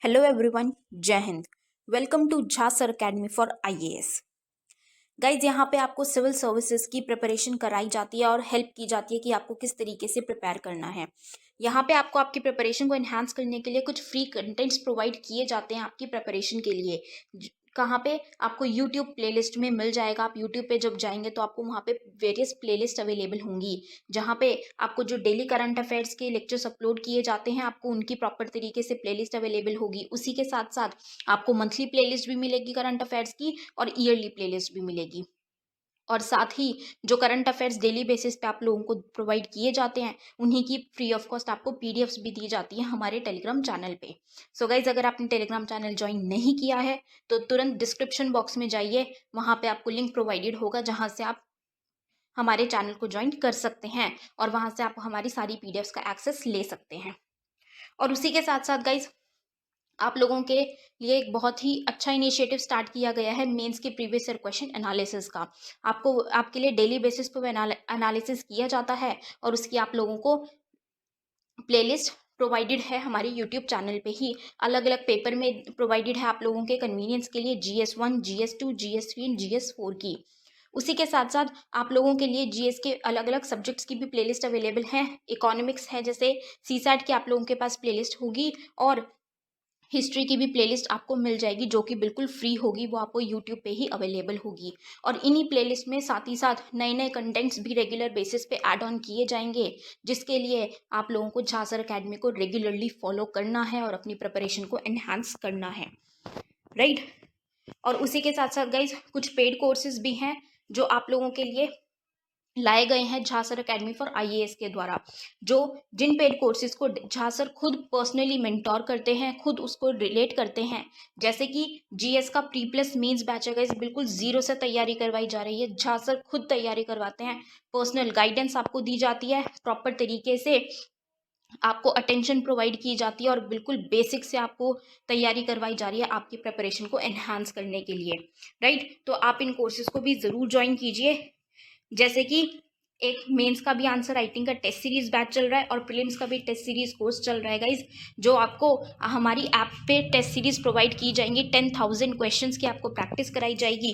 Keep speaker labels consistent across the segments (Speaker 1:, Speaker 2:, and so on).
Speaker 1: Hello everyone, Jai Hind. Welcome to Jha sir academy for IAS. Guys, यहाँ पे आपको सिविल सर्विसेज की प्रिपरेशन कराई जाती है और हेल्प की जाती है कि आपको किस तरीके से प्रिपेयर करना है। यहाँ पे आपको आपकी प्रिपरेशन को एनहांस करने के लिए कुछ फ्री कंटेंट्स प्रोवाइड किए जाते हैं आपकी प्रिपरेशन के लिए। कहाँ पे आपको यूट्यूब प्लेलिस्ट में मिल जाएगा। आप यूट्यूब पे जब जाएंगे तो आपको वहाँ पे वेरियस प्लेलिस्ट अवेलेबल होंगी, जहाँ पे आपको जो डेली करंट अफेयर्स के लेक्चर्स अपलोड किए जाते हैं आपको उनकी प्रॉपर तरीके से प्लेलिस्ट अवेलेबल होगी। उसी के साथ साथ आपको मंथली प्लेलिस्ट भी मिलेगी करंट अफेयर्स की और ईयरली प्लेलिस्ट भी मिलेगी। और साथ ही जो करंट अफेयर्स डेली बेसिस पे आप लोगों को प्रोवाइड किए जाते हैं उन्हीं की फ्री ऑफ कॉस्ट आपको पीडीएफ्स भी दी जाती है हमारे टेलीग्राम चैनल पे। सो गाइज, अगर आपने टेलीग्राम चैनल ज्वाइन नहीं किया है तो तुरंत डिस्क्रिप्शन बॉक्स में जाइए, वहाँ पे आपको लिंक प्रोवाइडेड होगा जहाँ से आप हमारे चैनल को ज्वाइन कर सकते हैं और वहाँ से आप हमारी सारी पीडीएफ्स का एक्सेस ले सकते हैं। और उसी के साथ साथ गाइज, आप लोगों के लिए एक बहुत ही अच्छा इनिशिएटिव स्टार्ट किया गया है मेंस के प्रीवियस ईयर क्वेश्चन एनालिसिस का। आपको आपके लिए डेली बेसिस पर एनालिसिस किया जाता है और उसकी आप लोगों को प्लेलिस्ट प्रोवाइडेड है हमारे यूट्यूब चैनल पे ही। अलग अलग पेपर में प्रोवाइडेड है आप लोगों के कन्वीनियंस के लिए, GS1, GS2, GS3 and GS4 की। उसी के साथ साथ आप लोगों के लिए जीएस के अलग अलग सब्जेक्ट्स की भी प्लेलिस्ट अवेलेबल है। इकोनॉमिक्स है, जैसे सीसैट की आप लोगों के पास प्लेलिस्ट होगी और हिस्ट्री की भी प्लेलिस्ट आपको मिल जाएगी जो कि बिल्कुल फ्री होगी, वो आपको यूट्यूब पे ही अवेलेबल होगी। और इन्हीं प्लेलिस्ट में साथ ही साथ नए नए कंटेंट्स भी रेगुलर बेसिस पे ऐड ऑन किए जाएंगे, जिसके लिए आप लोगों को झा सर अकेडमी को रेगुलरली फॉलो करना है और अपनी प्रिपरेशन को एनहांस करना है, राइट। और उसी के साथ साथ गाइज, कुछ पेड कोर्सेज भी हैं जो आप लोगों के लिए लाए गए हैं Jha sir academy for IAS के द्वारा, जो जिन पेड कोर्सेज को झा सर खुद पर्सनली मेंटोर करते हैं, खुद उसको रिलेट करते हैं। जैसे कि जीएस का प्री प्लस मेंस बैच है गाइस, बिल्कुल जीरो से तैयारी करवाई जा रही है। झा सर खुद तैयारी करवाते हैं, पर्सनल गाइडेंस आपको दी जाती है, प्रॉपर तरीके से आपको अटेंशन प्रोवाइड की जाती है और बिल्कुल बेसिक से आपको तैयारी करवाई जा रही है आपकी प्रिपरेशन को एनहांस करने के लिए, राइट। तो आप इन कोर्सेज को भी ज़रूर ज्वाइन कीजिए। जैसे कि एक मेंस का भी आंसर राइटिंग का टेस्ट सीरीज बैच चल रहा है और प्रीलिम्स का भी टेस्ट सीरीज कोर्स चल रहा है गाइज, जो आपको हमारी ऐप पे टेस्ट सीरीज प्रोवाइड की जाएंगी। 10,000 क्वेश्चंस की आपको प्रैक्टिस कराई जाएगी।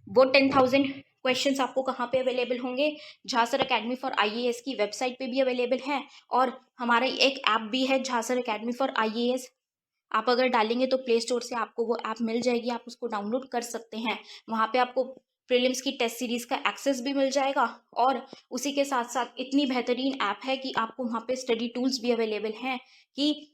Speaker 1: वो 10,000 क्वेश्चंस आपको कहाँ पे अवेलेबल होंगे? Jha sir academy for IAS की वेबसाइट पे भी अवेलेबल है और हमारा एक ऐप भी है Jha sir academy for IAS. आप अगर डालेंगे तो प्ले स्टोर से आपको वो ऐप मिल जाएगी, आप उसको डाउनलोड कर सकते हैं। वहाँ पे आपको प्रीलिम्स की टेस्ट सीरीज का एक्सेस भी मिल जाएगा और उसी के साथ साथ इतनी बेहतरीन ऐप है कि आपको वहाँ पे स्टडी टूल्स भी अवेलेबल हैं कि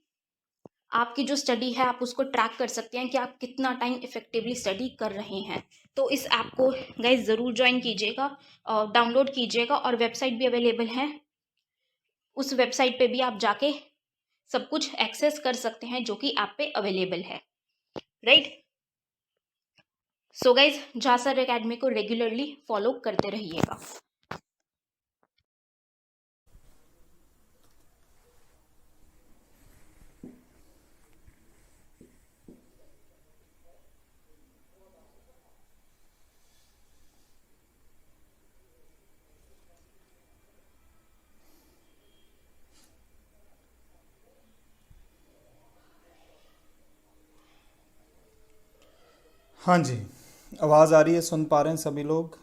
Speaker 1: आपकी जो स्टडी है आप उसको ट्रैक कर सकते हैं कि आप कितना टाइम इफेक्टिवली स्टडी कर रहे हैं। तो इस ऐप को गाइज ज़रूर ज्वाइन कीजिएगा, डाउनलोड कीजिएगा और वेबसाइट भी अवेलेबल है। उस वेबसाइट पे भी आप जाके सब कुछ एक्सेस कर सकते हैं जो कि ऐप पे अवेलेबल है, right. So guys, Jha sir academy को रेगुलरली फॉलो करते रहिएगा।
Speaker 2: हाँ जी, आवाज़ आ रही है, सुन पा रहे हैं सभी लोग?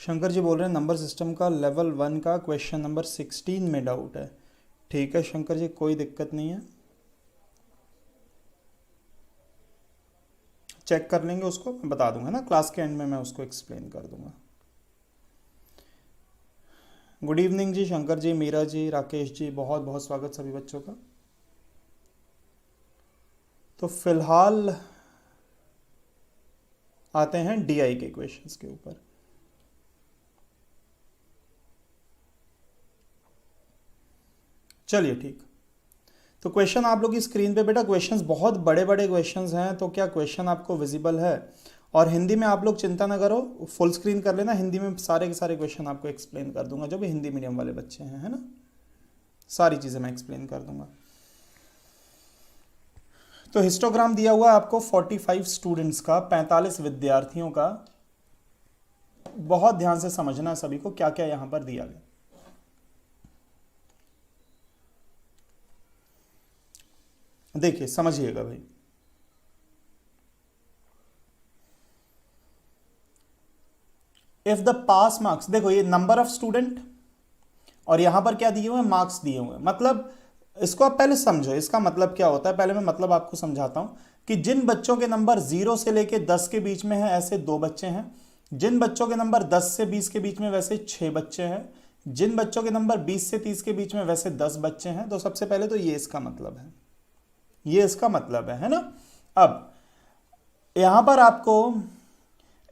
Speaker 2: शंकर जी बोल रहे हैं नंबर सिस्टम का लेवल 1 का क्वेश्चन नंबर 16 में डाउट है। ठीक है शंकर जी, कोई दिक्कत नहीं है, चेक कर लेंगे, उसको मैं बता दूंगा ना, क्लास के एंड में मैं उसको एक्सप्लेन कर दूंगा। गुड इवनिंग जी शंकर जी, मीरा जी, राकेश जी, बहुत बहुत स्वागत सभी बच्चों का। तो फिलहाल आते हैं डीआई के क्वेश्चंस के ऊपर। चलिए ठीक, तो क्वेश्चन आप लोग की स्क्रीन पे बेटा, क्वेश्चंस बहुत बड़े बड़े क्वेश्चंस हैं, तो क्या क्वेश्चन आपको विजिबल है? और हिंदी में आप लोग चिंता ना करो, फुल स्क्रीन कर लेना, हिंदी में सारे के सारे क्वेश्चन आपको एक्सप्लेन कर दूंगा, जो भी हिंदी मीडियम वाले बच्चे हैं, है ना, सारी चीज़ें मैं एक्सप्लेन कर दूंगा। तो हिस्टोग्राम दिया हुआ है आपको 45 स्टूडेंट्स का, 45 विद्यार्थियों का, बहुत ध्यान से समझना है सभी को क्या क्या यहां पर दिया गया। देखिए समझिएगा भाई, इफ द पास मार्क्स, देखो ये नंबर ऑफ स्टूडेंट और यहां पर क्या दिए हुए हैं, मार्क्स दिए हुए हैं। मतलब इसको आप पहले समझो, इसका मतलब क्या होता है, पहले मैं मतलब आपको समझाता हूं कि जिन बच्चों के नंबर 0 से लेके 10 के बीच में है ऐसे 2 बच्चे हैं, जिन बच्चों के नंबर 10 से 20 के बीच में वैसे 6 बच्चे हैं, जिन बच्चों के नंबर 20 से 30 के बीच में वैसे 10 बच्चे हैं। तो सबसे पहले तो ये इसका मतलब है, ये इसका मतलब है ना। अब यहां पर आपको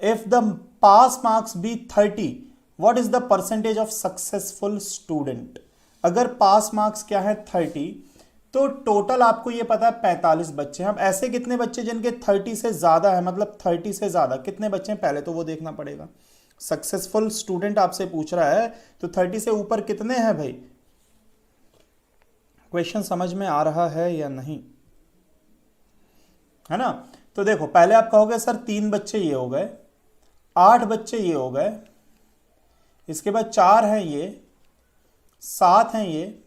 Speaker 2: if the pass marks be 30 what is the percentage of successful student. अगर पास मार्क्स क्या है 30 तो टोटल आपको ये पता है 45 बच्चे हैं। अब ऐसे कितने बच्चे जिनके 30 से ज्यादा है, मतलब 30 से ज्यादा कितने बच्चे हैं पहले तो वो देखना पड़ेगा। सक्सेसफुल स्टूडेंट आपसे पूछ रहा है तो 30 से ऊपर कितने हैं भाई। क्वेश्चन समझ में आ रहा है या नहीं, है ना। तो देखो पहले आप कहोगे सर 3 बच्चे ये हो गए, 8 बच्चे ये हो गए, इसके बाद 4 हैं ये, 7 हैं ये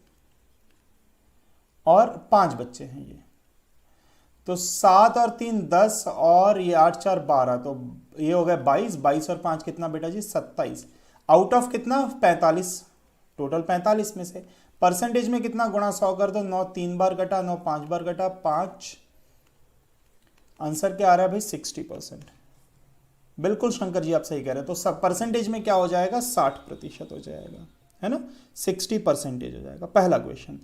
Speaker 2: और 5 बच्चे हैं ये। तो 7 और 3 10 और ये 8 4 12, तो ये हो गए 22, 22 और 5 कितना बेटा जी 27। आउट ऑफ कितना 45, टोटल 45 में से परसेंटेज में कितना गुणा 100 कर दो, 9 3 बार कटा, 9 5 बार कटा 5, आंसर क्या आ रहा है भाई 60%। बिल्कुल शंकर जी आप सही कह रहे हैं। तो सब परसेंटेज में क्या हो जाएगा 60% हो जाएगा, है ना, 60% हो जाएगा। पहला क्वेश्चन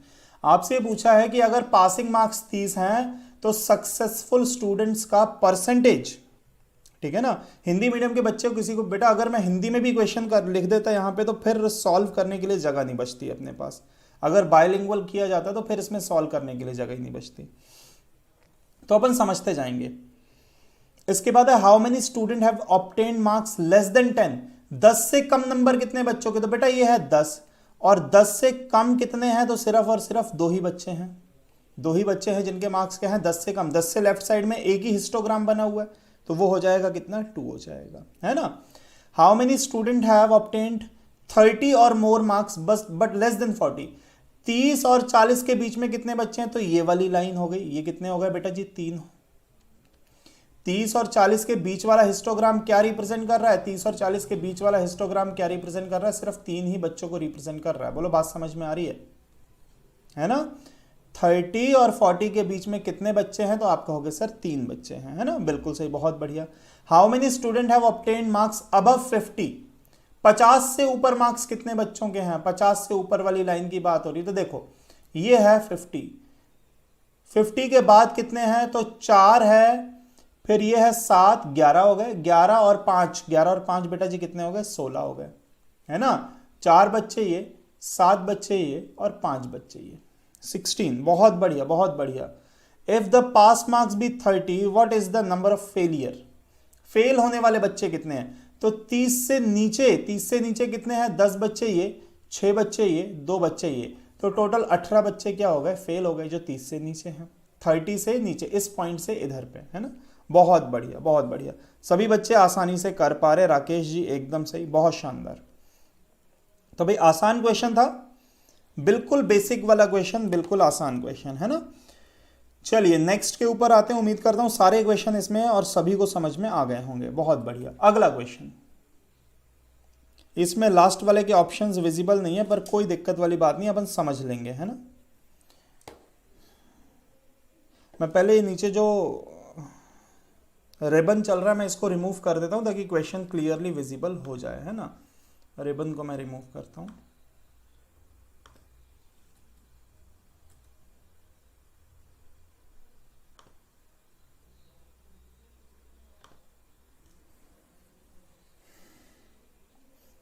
Speaker 2: आपसे पूछा है कि अगर पासिंग मार्क्स 30 हैं तो सक्सेसफुल स्टूडेंट्स का परसेंटेज, ठीक है ना। हिंदी मीडियम के बच्चे को किसी को बेटा अगर मैं हिंदी में भी क्वेश्चन कर लिख देता यहां पे तो फिर सॉल्व करने के लिए जगह नहीं बचती अपने पास। अगर बायलिंगुअल किया जाता तो फिर इसमें सॉल्व करने के लिए जगह ही नहीं बचती। तो अपन समझते जाएंगे। इसके बाद है how many student have obtained marks less than 10। 10 से कम नंबर कितने बच्चों के, तो बेटा ये है 10, और 10 से कम कितने हैं, तो सिर्फ और सिर्फ 2 ही बच्चे हैं। 2 ही बच्चे हैं जिनके मार्क्स क्या हैं 10 से कम। 10 से लेफ्ट साइड में एक ही हिस्टोग्राम बना हुआ है तो वो हो जाएगा कितना 2 हो जाएगा, है ना। How many student have obtained 30 और मोर मार्क्स बस बट लेस देन 40। 30 और 40 के बीच में कितने बच्चे हैं, तो ये वाली लाइन हो गई। ये कितने हो गए बेटा जी 3। 30 और 40 के बीच वाला हिस्टोग्राम क्या रिप्रेजेंट कर रहा है, 30 और 40 के बीच वाला हिस्टोग्राम क्या रिप्रेजेंट कर रहा है, सिर्फ 3 ही बच्चों को रिप्रेजेंट कर रहा है। बोलो बात समझ में आ रही है ना। 30 और 40 के बीच में कितने बच्चे हैं, तो आप कहोगे सर 3 बच्चे हैं, है ना, बिल्कुल सही, बहुत बढ़िया। How many student have obtained marks above 50। 50 से ऊपर मार्क्स कितने बच्चों के हैं, 50 से ऊपर वाली लाइन की बात हो रही है। तो देखो ये है 50 के बाद कितने हैं, तो 4 है, फिर ये है 7, 11 हो गए, 11 और 5 बेटा जी कितने हो गए 16 हो गए, है ना। 4 बच्चे ये, 7 बच्चे ये और 5 बच्चे ये, 16। बहुत बढ़िया बहुत बढ़िया। If the pass marks be 30 what is the number of failure. Fail होने वाले बच्चे कितने हैं, तो 30 से नीचे कितने हैं, 10 बच्चे ये, 6 बच्चे ये, 2 बच्चे ये, तो टोटल 18 बच्चे क्या हो गए फेल हो गए जो 30 से नीचे हैं। 30 से नीचे इस पॉइंट से इधर पे, है ना। बहुत बढ़िया बहुत बढ़िया, सभी बच्चे आसानी से कर पा रहे। राकेश जी एकदम सही, बहुत शानदार। तो भाई आसान क्वेश्चन था, बिल्कुल बेसिक वाला क्वेश्चन, बिल्कुल आसान क्वेश्चन, है ना। चलिए नेक्स्ट के ऊपर आते हैं। उम्मीद करता हूं सारे क्वेश्चन इसमें और सभी को समझ में आ गए होंगे। बहुत बढ़िया। अगला क्वेश्चन, इसमें लास्ट वाले के ऑप्शंस विजिबल नहीं है पर कोई दिक्कत वाली बात नहीं, अपन समझ लेंगे, है ना। मैं पहले ये नीचे जो रिबन चल रहा है मैं इसको रिमूव कर देता हूं ताकि क्वेश्चन क्लियरली विजिबल हो जाए, है ना। रिबन को मैं रिमूव करता हूं।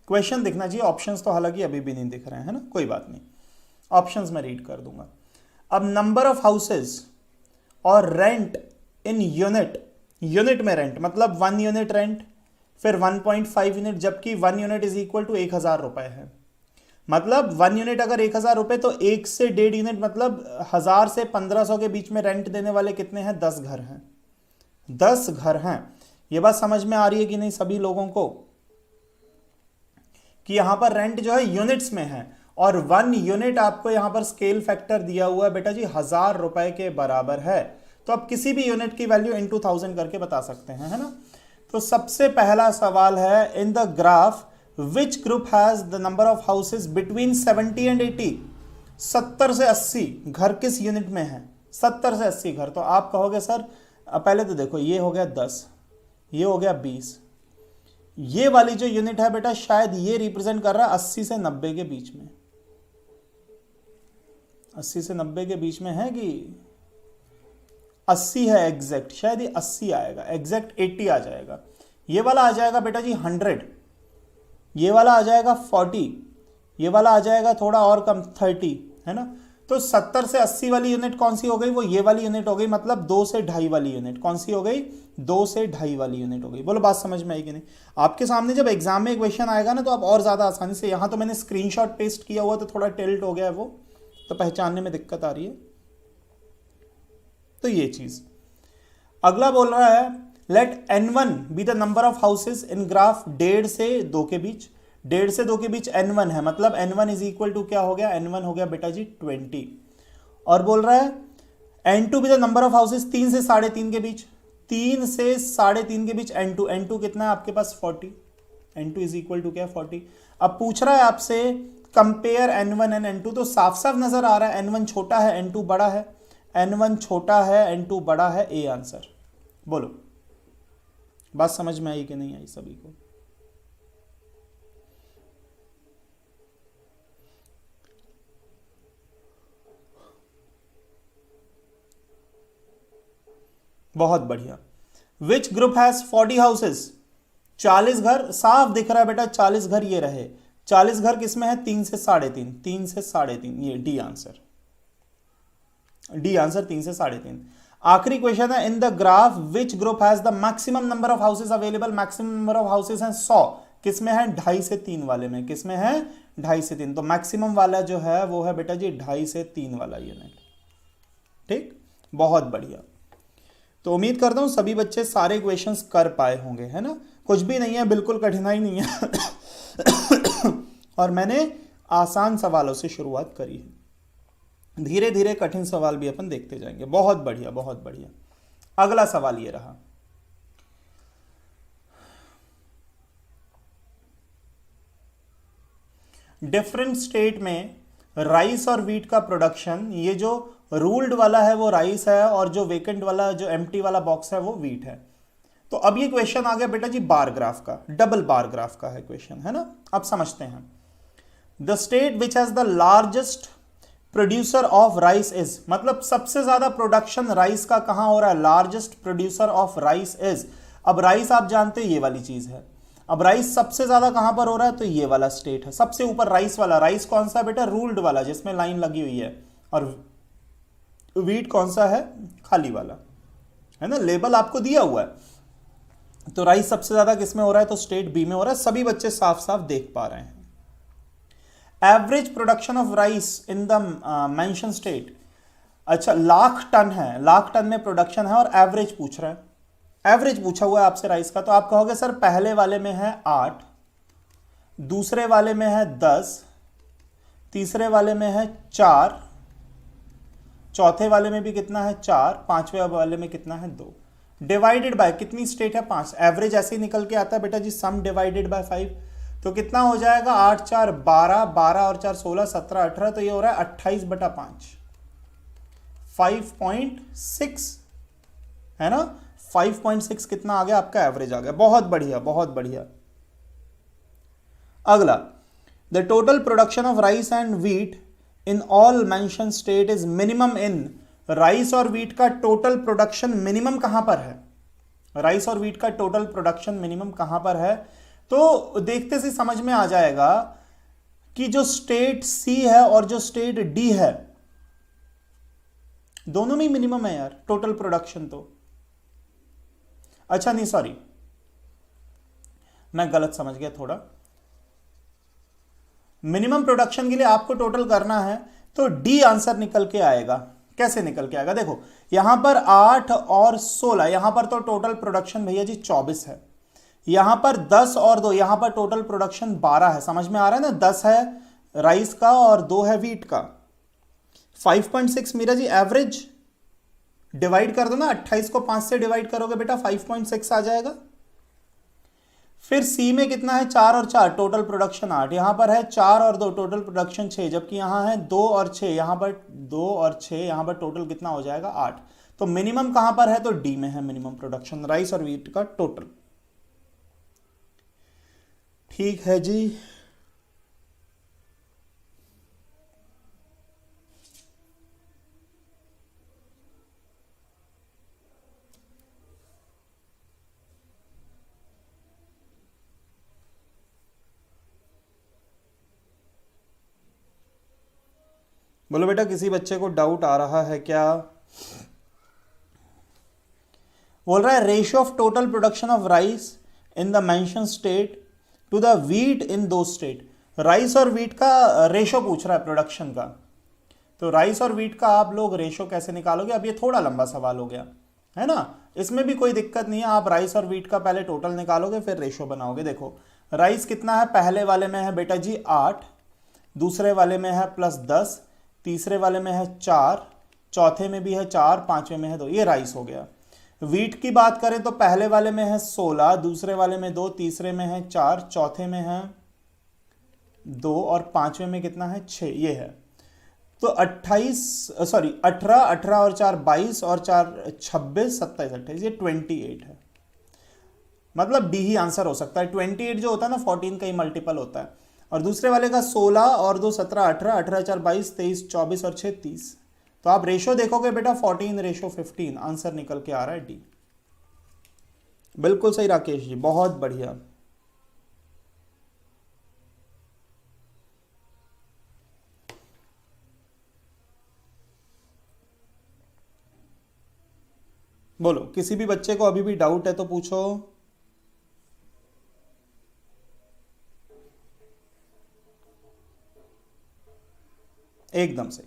Speaker 2: क्वेश्चन दिखना चाहिए, ऑप्शंस तो हालांकि अभी भी नहीं दिख रहे हैं, है ना, कोई बात नहीं, ऑप्शंस मैं रीड कर दूंगा। अब नंबर ऑफ हाउसेस और रेंट इन यूनिट में रेंट मतलब 1 यूनिट रेंट, फिर 1.5 यूनिट, जबकि 1 यूनिट इज इक्वल टू 1000 रुपए है। मतलब 1 यूनिट अगर 1000 रुपए तो 1 से 1.5 यूनिट मतलब 1000 से 1500 के बीच में रेंट देने वाले कितने हैं, 10 घर हैं। 10 घर हैं। ये बात समझ में आ रही है कि नहीं सभी लोगों को। कि यहां पर रेंट जो है यूनिट्स में है, और 1 यूनिट आपको यहां पर स्केल फैक्टर दिया हुआ है बेटा जी 1000 रुपए के बराबर है। तो आप किसी भी यूनिट की वैल्यू इनटू 1000 करके बता सकते हैं, है ना। तो सबसे पहला सवाल है, in the graph which group has the number of houses between 70 and 80। 70 से 80 घर किस यूनिट में है? 70 से 80 घर। तो आप कहोगे सर पहले तो देखो ये हो गया 10, ये हो गया 20, ये वाली जो यूनिट है बेटा शायद ये रिप्रेजेंट कर रहा है 80 से 90 के बीच में। 80 से 90 के बीच में है कि 80 है एग्जैक्ट, शायद ये 80 आएगा, एग्जैक्ट 80 आ जाएगा। ये वाला आ जाएगा बेटा जी 100, ये वाला आ जाएगा 40, ये वाला आ जाएगा थोड़ा और कम 30, है ना। तो 70 से 80 वाली यूनिट कौन सी हो गई? वो ये वाली यूनिट हो गई, मतलब 2 से 2.5 वाली यूनिट। कौन सी हो गई? 2 से 2.5 वाली यूनिट हो गई। बोलो बात समझ में आई कि नहीं? आपके सामने जब एग्जाम में क्वेश्चन आएगा ना तो आप और ज्यादा आसानी से, यहां तो मैंने स्क्रीनशॉट पेस्ट किया हुआ तो थोड़ा टिल्ट हो गया है वो, तो पहचानने में दिक्कत आ रही है। तो ये चीज। अगला बोल रहा है, let n1 be the number of houses in graph 1.5 से 2 के बीच। 1.5 से 2 के बीच n1 है, मतलब n1 इज इक्वल टू क्या हो गया? n1 हो गया बेटा जी 20। और बोल रहा है n2 B the number of houses 3 से 3.5 के बीच। 3 से 3.5 के बीच n2 कितना है आपके पास? 40। n2 इज इक्वल टू क्या? 40। अब पूछ रहा है आपसे कंपेयर n1 एंड n2, तो साफ साफ नजर आ रहा है n1 छोटा है n2 बड़ा है, n1 छोटा है n2 बड़ा है। A answer. बोलो बात समझ में आई कि नहीं आई सभी को? बहुत बढ़िया। Which group has 40 houses? 40 घर साफ दिख रहा है बेटा, 40 घर ये रहे। 40 घर किसमें है? 3 से 3.5, 3 से 3.5, ये डी आंसर। डी आंसर 3 से 3.5। आखिरी क्वेश्चन है, in the graph which group has the maximum number of houses available? Maximum number of houses हैं 100, किसमें है? 2.5 से 3 वाले में। किसमें है? 2.5 से 3। तो मैक्सिमम वाला जो है वो है बेटा जी 2.5 से 3 वाला यूनिट। ठीक, बहुत बढ़िया। तो उम्मीद करता हूं सभी बच्चे सारे क्वेश्चंस कर पाए होंगे, है ना। कुछ भी नहीं है, बिल्कुल कठिनाई नहीं है और मैंने आसान सवालों से शुरुआत करी है, धीरे धीरे कठिन सवाल भी अपन देखते जाएंगे। बहुत बढ़िया, बहुत बढ़िया। अगला सवाल ये रहा, डिफरेंट स्टेट में राइस और वीट का प्रोडक्शन, ये जो रूल्ड वाला है वो राइस है और जो वेकेंट वाला, जो एम्प्टी वाला बॉक्स है वो वीट है। तो अब ये क्वेश्चन आ गया बेटा जी बार ग्राफ का, डबल बार ग्राफ का है क्वेश्चन, है ना। अब समझते हैं। The state which has the largest producer of rice is, मतलब सबसे ज्यादा प्रोडक्शन राइस का कहां हो रहा है? Largest producer of rice is. अब राइस आप जानते हैं ये वाली चीज है। अब राइस सबसे ज्यादा कहां पर हो रहा है? तो ये वाला स्टेट है, सबसे ऊपर राइस वाला। राइस कौन सा बेटा? रूल्ड वाला जिसमें लाइन लगी हुई है। और वीट कौन सा है? खाली वाला, है ना, लेबल आपको दिया हुआ है। तो राइस सबसे ज्यादा किसमें हो रहा है? तो स्टेट बी में हो रहा है। सभी बच्चे साफ साफ देख पा रहे हैं। Average production of rice in the mention state, अच्छा 1,00,000 टन है, 1,00,000 टन में प्रोडक्शन है और एवरेज पूछ रहा है। एवरेज पूछा हुआ है आपसे राइस का। तो आप कहोगे सर पहले वाले में है 8, दूसरे वाले में है 10, तीसरे वाले में है 4, चौथे वाले में भी कितना है? 4, पांचवे वाले में कितना है? 2। डिवाइडेड बाय कितनी स्टेट है? 5। एवरेज ऐसे ही निकल के आता है बेटा जी, सम डिवाइडेड बाय 5। तो कितना हो जाएगा? 8 4 12, 12 और 4 16, 17 18, तो ये हो रहा है 28/5, 5.6, है ना। 5.6 कितना आ गया आपका? एवरेज आ गया। बहुत बढ़िया, बहुत बढ़िया। अगला, the total production of rice and wheat in all mention state is minimum in. Rice और व्हीट का टोटल प्रोडक्शन मिनिमम कहां पर है? राइस और व्हीट का टोटल प्रोडक्शन मिनिमम कहां पर है? तो देखते से समझ में आ जाएगा कि जो स्टेट सी है और जो स्टेट डी है दोनों में मिनिमम है यार टोटल प्रोडक्शन। तो अच्छा नहीं, सॉरी मैं गलत समझ गया थोड़ा। मिनिमम प्रोडक्शन के लिए आपको टोटल करना है तो डी आंसर निकल के आएगा। कैसे निकल के आएगा? देखो यहां पर 8 और 16, यहां पर तो टोटल प्रोडक्शन भैया जी 24 है। यहां पर 10 और 2, यहां पर टोटल प्रोडक्शन 12 है, समझ में आ रहा है ना। 10 है राइस का और 2 है व्हीट का। 5.6 मीरा जी एवरेज, डिवाइड कर दो ना, 28 को 5 से डिवाइड करोगे बेटा 5.6 आ जाएगा। फिर सी में कितना है, 4 और 4 टोटल प्रोडक्शन 8, यहां पर है 4 और 2 टोटल प्रोडक्शन 6, जबकि यहां है 2 और 6, यहां पर 2 और 6, यहां पर टोटल कितना हो जाएगा 8। तो मिनिमम कहां पर है, तो डी में है मिनिमम प्रोडक्शन राइस और व्हीट का टोटल। ठीक है जी। बोलो बेटा किसी बच्चे को डाउट आ रहा है क्या। बोल रहा है ratio of total production of rice in the mention state to the wheat in दो स्टेट। राइस और व्हीट का रेशो पूछ रहा है प्रोडक्शन का। तो राइस और व्हीट का आप लोग रेशो कैसे निकालोगे, अब ये थोड़ा लंबा सवाल हो गया है ना, इसमें भी कोई दिक्कत नहीं है। आप राइस और व्हीट का पहले टोटल निकालोगे फिर रेशो बनाओगे। देखो राइस कितना है, पहले वाले में है बेटा जी 8, दूसरे वाले में है +10, तीसरे वाले में है 4, चौथे में भी है 4, पांचवें में है 2, ये राइस हो गया। व्हीट की बात करें तो पहले वाले में है 16, दूसरे वाले में 2, तीसरे में है 4, चौथे में है 2 और पांचवें में कितना है 6, ये है। तो 18 और 4 22 और 4 26 27 28, ये 28 है। मतलब डी ही आंसर हो सकता है। 28 जो होता है ना 14 का ही मल्टीपल होता है। और दूसरे वाले का 16 और 2 17 18, 18 4 22 23 24 और 6 30। तो आप रेशो देखोगे बेटा 14:15, आंसर निकल के आ रहा है डी। बिल्कुल सही राकेश जी, बहुत बढ़िया। बोलो किसी भी बच्चे को अभी भी डाउट है तो पूछो। एकदम से।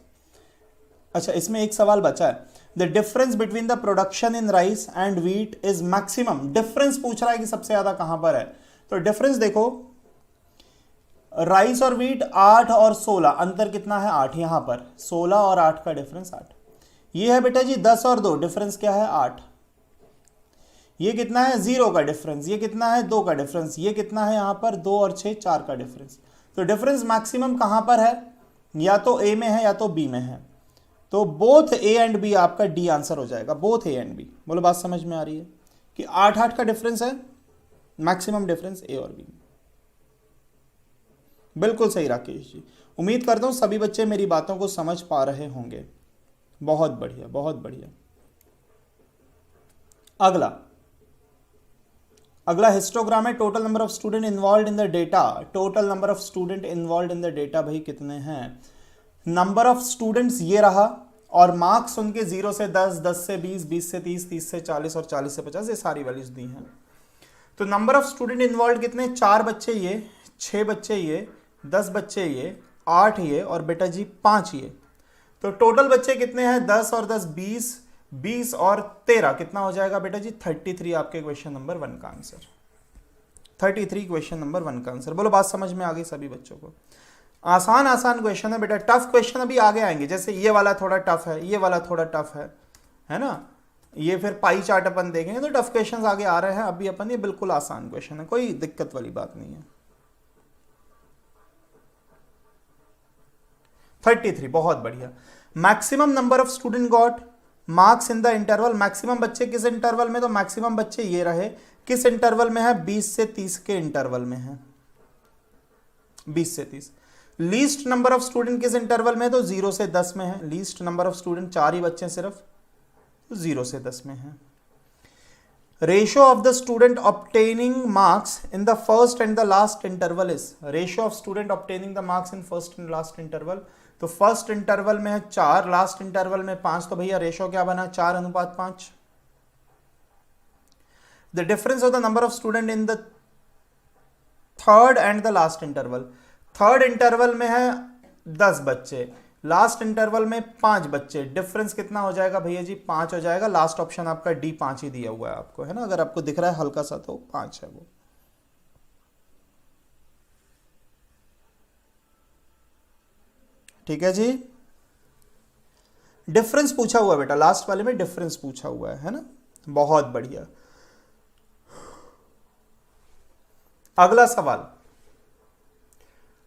Speaker 2: अच्छा इसमें एक सवाल बचा है, the difference between the production in rice and wheat is maximum. Difference पूछ रहा है कि सबसे ज्यादा कहां पर है। तो डिफरेंस देखो, राइस और व्हीट 8 और 16, अंतर कितना है 8, यहां पर 16 और 8 का डिफरेंस 8। ये है बेटा जी 10 और 2, डिफरेंस क्या है 8। ये कितना है 0 का डिफरेंस, ये कितना है 2 का डिफरेंस, ये कितना है यहां पर 2 और 6 4 का डिफरेंस। तो डिफरेंस मैक्सिमम कहां पर है, या तो ए में है या तो बी में है। तो बोथ ए एंड बी आपका डी आंसर हो जाएगा, बोथ ए एंड बी। बोलो बात समझ में आ रही है कि 8 का डिफरेंस है, मैक्सिमम डिफरेंस ए और बी। बिल्कुल सही राकेश जी। उम्मीद करता हूं सभी बच्चे मेरी बातों को समझ पा रहे होंगे। बहुत बढ़िया बहुत बढ़िया। अगला हिस्टोग्राम है, total number of student involve in the data. Total number of student involve in the data भाई कितने हैं। नंबर ऑफ स्टूडेंट्स ये रहा, और मार्क्स उनके 0 से 10, 10 से 20, 20 से 30, 30 से 40 और 40 से 50, ये सारी वैल्यूज दी हैं। तो नंबर ऑफ स्टूडेंट इन्वॉल्व कितने, 4 बच्चे ये, 6 बच्चे ये, 10 बच्चे ये, 8 ये और बेटा जी 5 ये। तो टोटल बच्चे कितने हैं, 10 और 10 20, 20 और 13 कितना हो जाएगा बेटा जी 33। आपके क्वेश्चन नंबर 1 का आंसर 33, क्वेश्चन नंबर 1 का आंसर। बोलो बात समझ में आ गई सभी बच्चों को। आसान आसान क्वेश्चन है बेटा, टफ क्वेश्चन अभी आगे आएंगे। जैसे ये वाला थोड़ा टफ है, ये वाला थोड़ा टफ है ना। ये फिर पाई चार्ट अपन देखेंगे तो टफ क्वेश्चन आगे आ रहे हैं। अभी अपन ये बिल्कुल आसान क्वेश्चन है, कोई दिक्कत वाली बात नहीं है। 33, बहुत बढ़िया। Maximum number of student got marks in the interval. Maximum बच्चे किस इंटरवल में, तो मैक्सिमम बच्चे ये रहे, किस इंटरवल में है, 20 से 30 के इंटरवल में है, 20 से 30। लीस्ट नंबर ऑफ स्टूडेंट किस इंटरवल में है, तो 0 से 10 में है। लीस्ट नंबर ऑफ स्टूडेंट 4 ही बच्चे सिर्फ, तो 0 से 10 में है। Ratio of the student obtaining marks in the first and the last interval is. Ratio of student obtaining the marks in first and last interval, तो फर्स्ट इंटरवल में है 4, last interval में 5, तो भैया रेशियो क्या बना 4:5। The difference of the number of student in the third and the last interval. Third interval में है 10 बच्चे, लास्ट इंटरवल में 5 बच्चे, डिफरेंस कितना हो जाएगा भैया जी 5 हो जाएगा। लास्ट ऑप्शन आपका डी 5 ही दिया हुआ है आपको, है ना। अगर आपको दिख रहा है हल्का सा तो 5 है वो। ठीक है जी। डिफरेंस पूछा हुआ है बेटा, लास्ट वाले में डिफरेंस पूछा हुआ है ना, बहुत बढ़िया। अगला सवाल।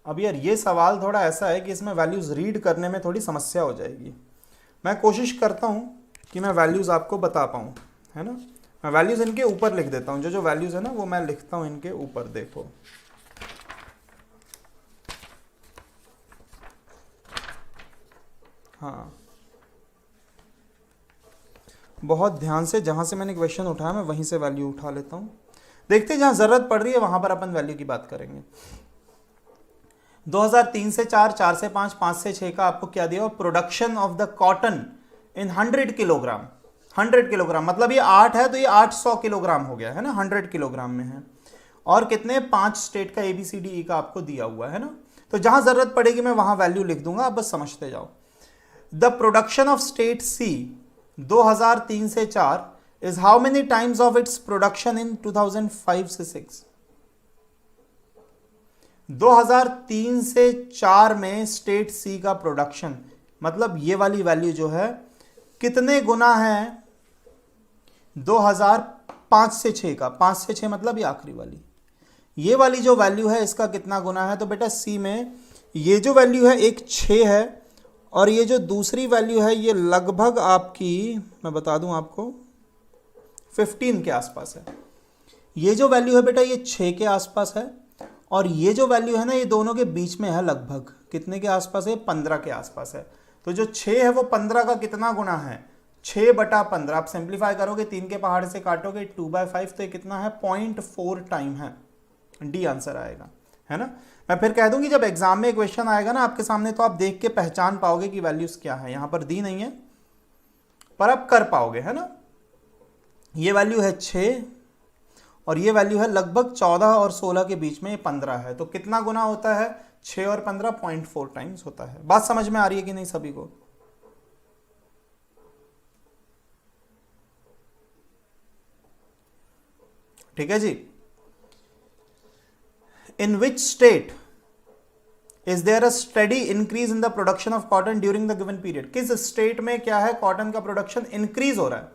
Speaker 2: अब यार ये सवाल थोड़ा ऐसा है कि इसमें वैल्यूज रीड करने में थोड़ी समस्या हो जाएगी। मैं कोशिश करता हूं कि मैं वैल्यूज आपको बता पाऊं, है ना। मैं वैल्यूज इनके ऊपर लिख देता हूं, जो जो वैल्यूज है ना वो मैं लिखता हूं इनके ऊपर। देखो हाँ, बहुत ध्यान से, जहां से मैंने क्वेश्चन उठाया मैं वहीं से वैल्यू उठा लेता हूं। देखते हैं जहां जरूरत पड़ रही है वहां पर अपन वैल्यू की बात करेंगे। 2003 से 4, 4 से 5, 5 से 6 का आपको क्या दिया, production of the cotton in 100 kilogram. 100 kilogram मतलब ये 8 है तो ये 800 किलोग्राम हो गया है ना, 100 किलोग्राम में है। और कितने, 5 स्टेट का ABCDE का आपको दिया हुआ है ना। तो जहां जरूरत पड़ेगी मैं वहां वैल्यू लिख दूंगा, आप बस समझते जाओ। The production of state C 2003 से 4 is how many times of its production in 2005 से 6। 2003 से 4 में स्टेट C का प्रोडक्शन, मतलब ये वाली वैल्यू जो है कितने गुना है 2005 से 6 का। 5 से 6 मतलब ये आखिरी वाली, ये वाली जो वैल्यू है इसका कितना गुना है। तो बेटा C में ये जो वैल्यू है एक 6 है, और ये जो दूसरी वैल्यू है ये लगभग आपकी, मैं बता दूं आपको, 15 के आसपास है। ये जो वैल्यू है बेटा ये 6 के आसपास है, और ये जो वैल्यू है ना ये दोनों के बीच में है, लगभग कितने के आसपास है, 15 के आसपास है। तो जो 6 है वो 15 का कितना गुना है, 6/15। आप सिंप्लीफाई करोगे, 3 के पहाड़ से काटोगे 2/5, तो ये कितना है, 0.4 टाइम है। डी आंसर आएगा, है ना। मैं फिर कह दूंगी जब एग्जाम में क्वेश्चन आएगा ना आपके सामने, तो आप देख के पहचान पाओगे कि वैल्यूज क्या है। यहां पर दी नहीं है पर आप कर पाओगे, है ना। ये वैल्यू है 6 और ये वैल्यू है लगभग 14 और 16 के बीच में, ये 15 है। तो कितना गुना होता है, 6 और 15, 0.4 टाइम्स होता है। बात समझ में आ रही है कि नहीं सभी को। ठीक है जी। In which state is there a steady increase in the production of cotton during the given period. किस स्टेट में क्या है, कॉटन का प्रोडक्शन इंक्रीज हो रहा है।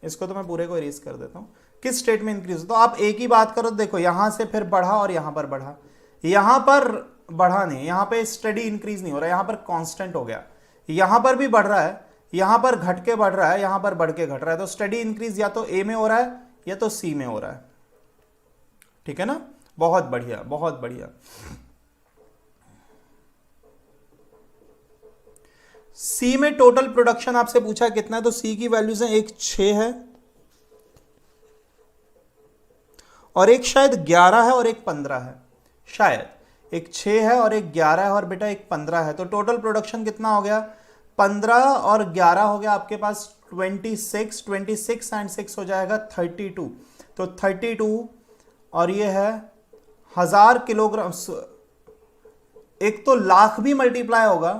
Speaker 2: इसको तो मैं पूरे को इरेज कर देता हूं। किस स्टेट में इंक्रीज हो, तो आप एक ही बात करो। देखो यहां से फिर बढ़ा और यहां पर बढ़ा, यहां पर बढ़ा नहीं, यहां पे स्टडी इंक्रीज नहीं हो रहा, यहां पर कांस्टेंट हो गया। यहां पर भी बढ़ रहा है, यहां पर घट के बढ़ रहा है, यहां पर बढ़ के घट रहा है। तो स्टडी इंक्रीज या तो ए में हो रहा है या तो सी में हो रहा है। ठीक है ना, बहुत बढ़िया, बहुत बढ़िया। सी में टोटल प्रोडक्शन आपसे पूछा कितना है, तो सी की वैल्यूज है, एक 6 है और एक शायद 11 है और एक 15 है। शायद एक 6 है और एक 11 है और बेटा एक 15 है। तो टोटल प्रोडक्शन कितना हो गया, 15 और 11 हो गया आपके पास 26। 26 एंड 6 हो जाएगा 32। तो 32 और ये है 1000 किलोग्राम। एक तो लाख भी मल्टीप्लाई होगा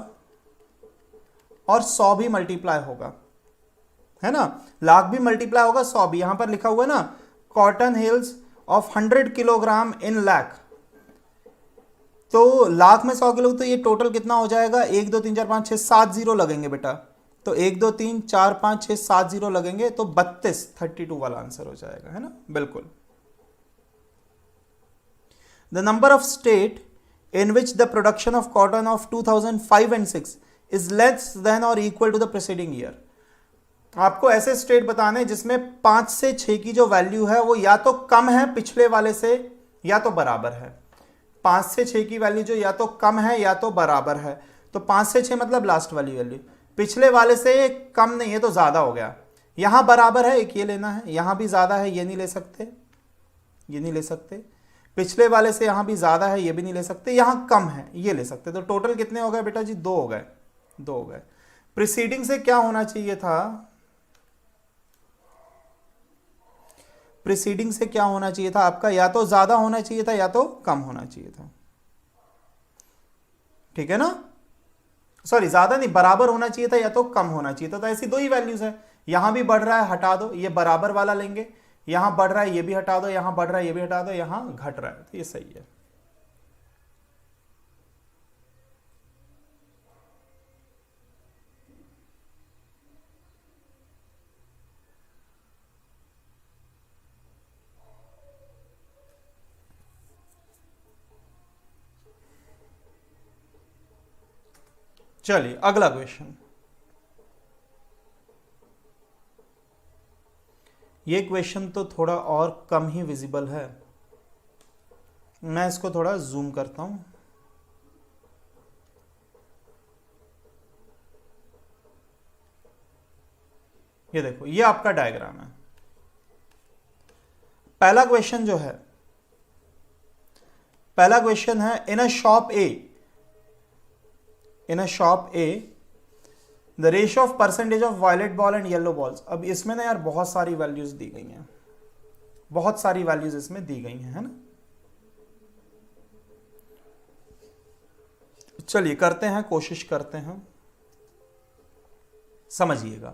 Speaker 2: और 100 भी मल्टीप्लाई होगा, है ना। लाख भी मल्टीप्लाई होगा, 100 भी। यहां पर लिखा हुआ है ना, कॉटन हिल्स ऑफ 100 किलोग्राम इन लाख। तो लाख में 100 किलो, तो ये टोटल कितना हो जाएगा, 1 2 3 4 5 6 7 जीरो लगेंगे बेटा। तो 1 2 3 4 5 6 7 जीरो लगेंगे, तो 32 वाला आंसर हो जाएगा, है ना, बिल्कुल। The number of state in which the production of cotton of 2005 and 6 is less than or equal to the preceding year। आपको ऐसे स्टेट बताने जिसमें 5 से 6 की जो वैल्यू है वो या तो कम है पिछले वाले से या तो बराबर है। 5 से 6 की वैल्यू जो या तो कम है या तो बराबर है। तो 5 से 6 मतलब लास्ट वाली वैल्यू, पिछले वाले से कम नहीं है तो ज्यादा हो गया। यहां बराबर है, एक ये लेना है, यहां भी ज्यादा है, ये नहीं ले सकते, ये नहीं ले सकते। पिछले वाले से यहां भी ज्यादा है, ये भी नहीं ले सकते। यहां कम है, ये ले सकते। तो टोटल कितने हो गए बेटा जी, 2 हो गए, 2 हो गए। प्रीसीडिंग से क्या होना चाहिए था, प्रीसीडिंग से क्या होना चाहिए था आपका, या तो ज्यादा होना चाहिए था या तो कम होना चाहिए था। ठीक है ना, सॉरी ज्यादा नहीं, बराबर होना चाहिए था या तो कम होना चाहिए था। तो ऐसी 2 ही वैल्यूज है। यहां भी बढ़ रहा है, हटा दो, ये बराबर वाला लेंगे। यहां बढ़ रहा है, ये भी हटा दो, यहां बढ़ रहा है, ये भी हटा दो, यहां घट रहा है, तो ये सही है। चलिए अगला क्वेश्चन। ये क्वेश्चन तो थोड़ा और कम ही विजिबल है, मैं इसको थोड़ा जूम करता हूं। ये देखो, ये आपका डायग्राम है। पहला क्वेश्चन जो है, पहला क्वेश्चन है in a shop A the ratio of percentage of violet ball and yellow balls. अब इसमें ना यार बहुत सारी वैल्यूज दी गई हैं, बहुत सारी वैल्यूज इसमें दी गई हैं, है ना। चलिए करते हैं, कोशिश करते हैं, समझिएगा।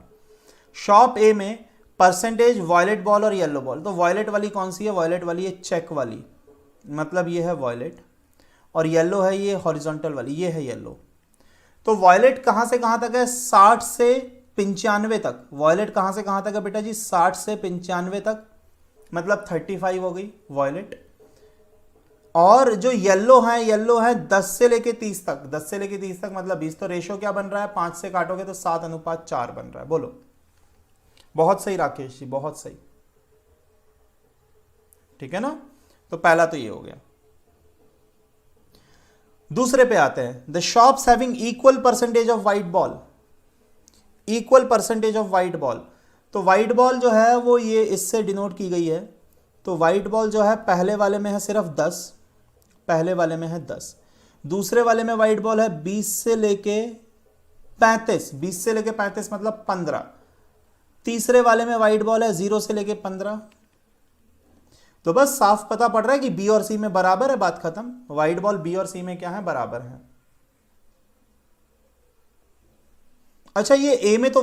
Speaker 2: शॉप ए में परसेंटेज वायलेट बॉल और येलो बॉल, तो वायलेट वाली कौन सी है? वायलेट वाली है चेक वाली, मतलब ये है वायलेट, और येलो है ये हॉरिजॉन्टल वाली, ये है येलो। तो वायलेट कहां से कहां तक है? 60 से 95 तक। वायलेट कहां से कहां तक है बेटा जी? 60 से 95 तक, मतलब 35 हो गई वायलेट। और जो येलो है 10 से लेके 30 तक, 10 से लेके 30 तक मतलब 20। तो रेशियो क्या बन रहा है? 5 से काटोगे तो 7:4 बन रहा है। बोलो, बहुत सही राकेश जी, बहुत सही, ठीक है ना। तो पहला तो ये हो गया। दूसरे पे आते हैं। The shops having equal percentage of white ball, equal percentage of white ball. तो वाइट बॉल जो है वो ये इससे डिनोट की गई है। तो वाइट बॉल जो है पहले वाले में है सिर्फ 10, पहले वाले में है 10। दूसरे वाले में वाइट बॉल है 20 से लेके 35, 20 से लेके 35 मतलब 15। तीसरे वाले में वाइट बॉल है 0 से लेके 15। तो बस साफ पता पड़ रहा है कि बी और सी में बराबर है, बात खत्म। वाइट बॉल बी और सी में क्या है? बराबर है। अच्छा, ये ए में तो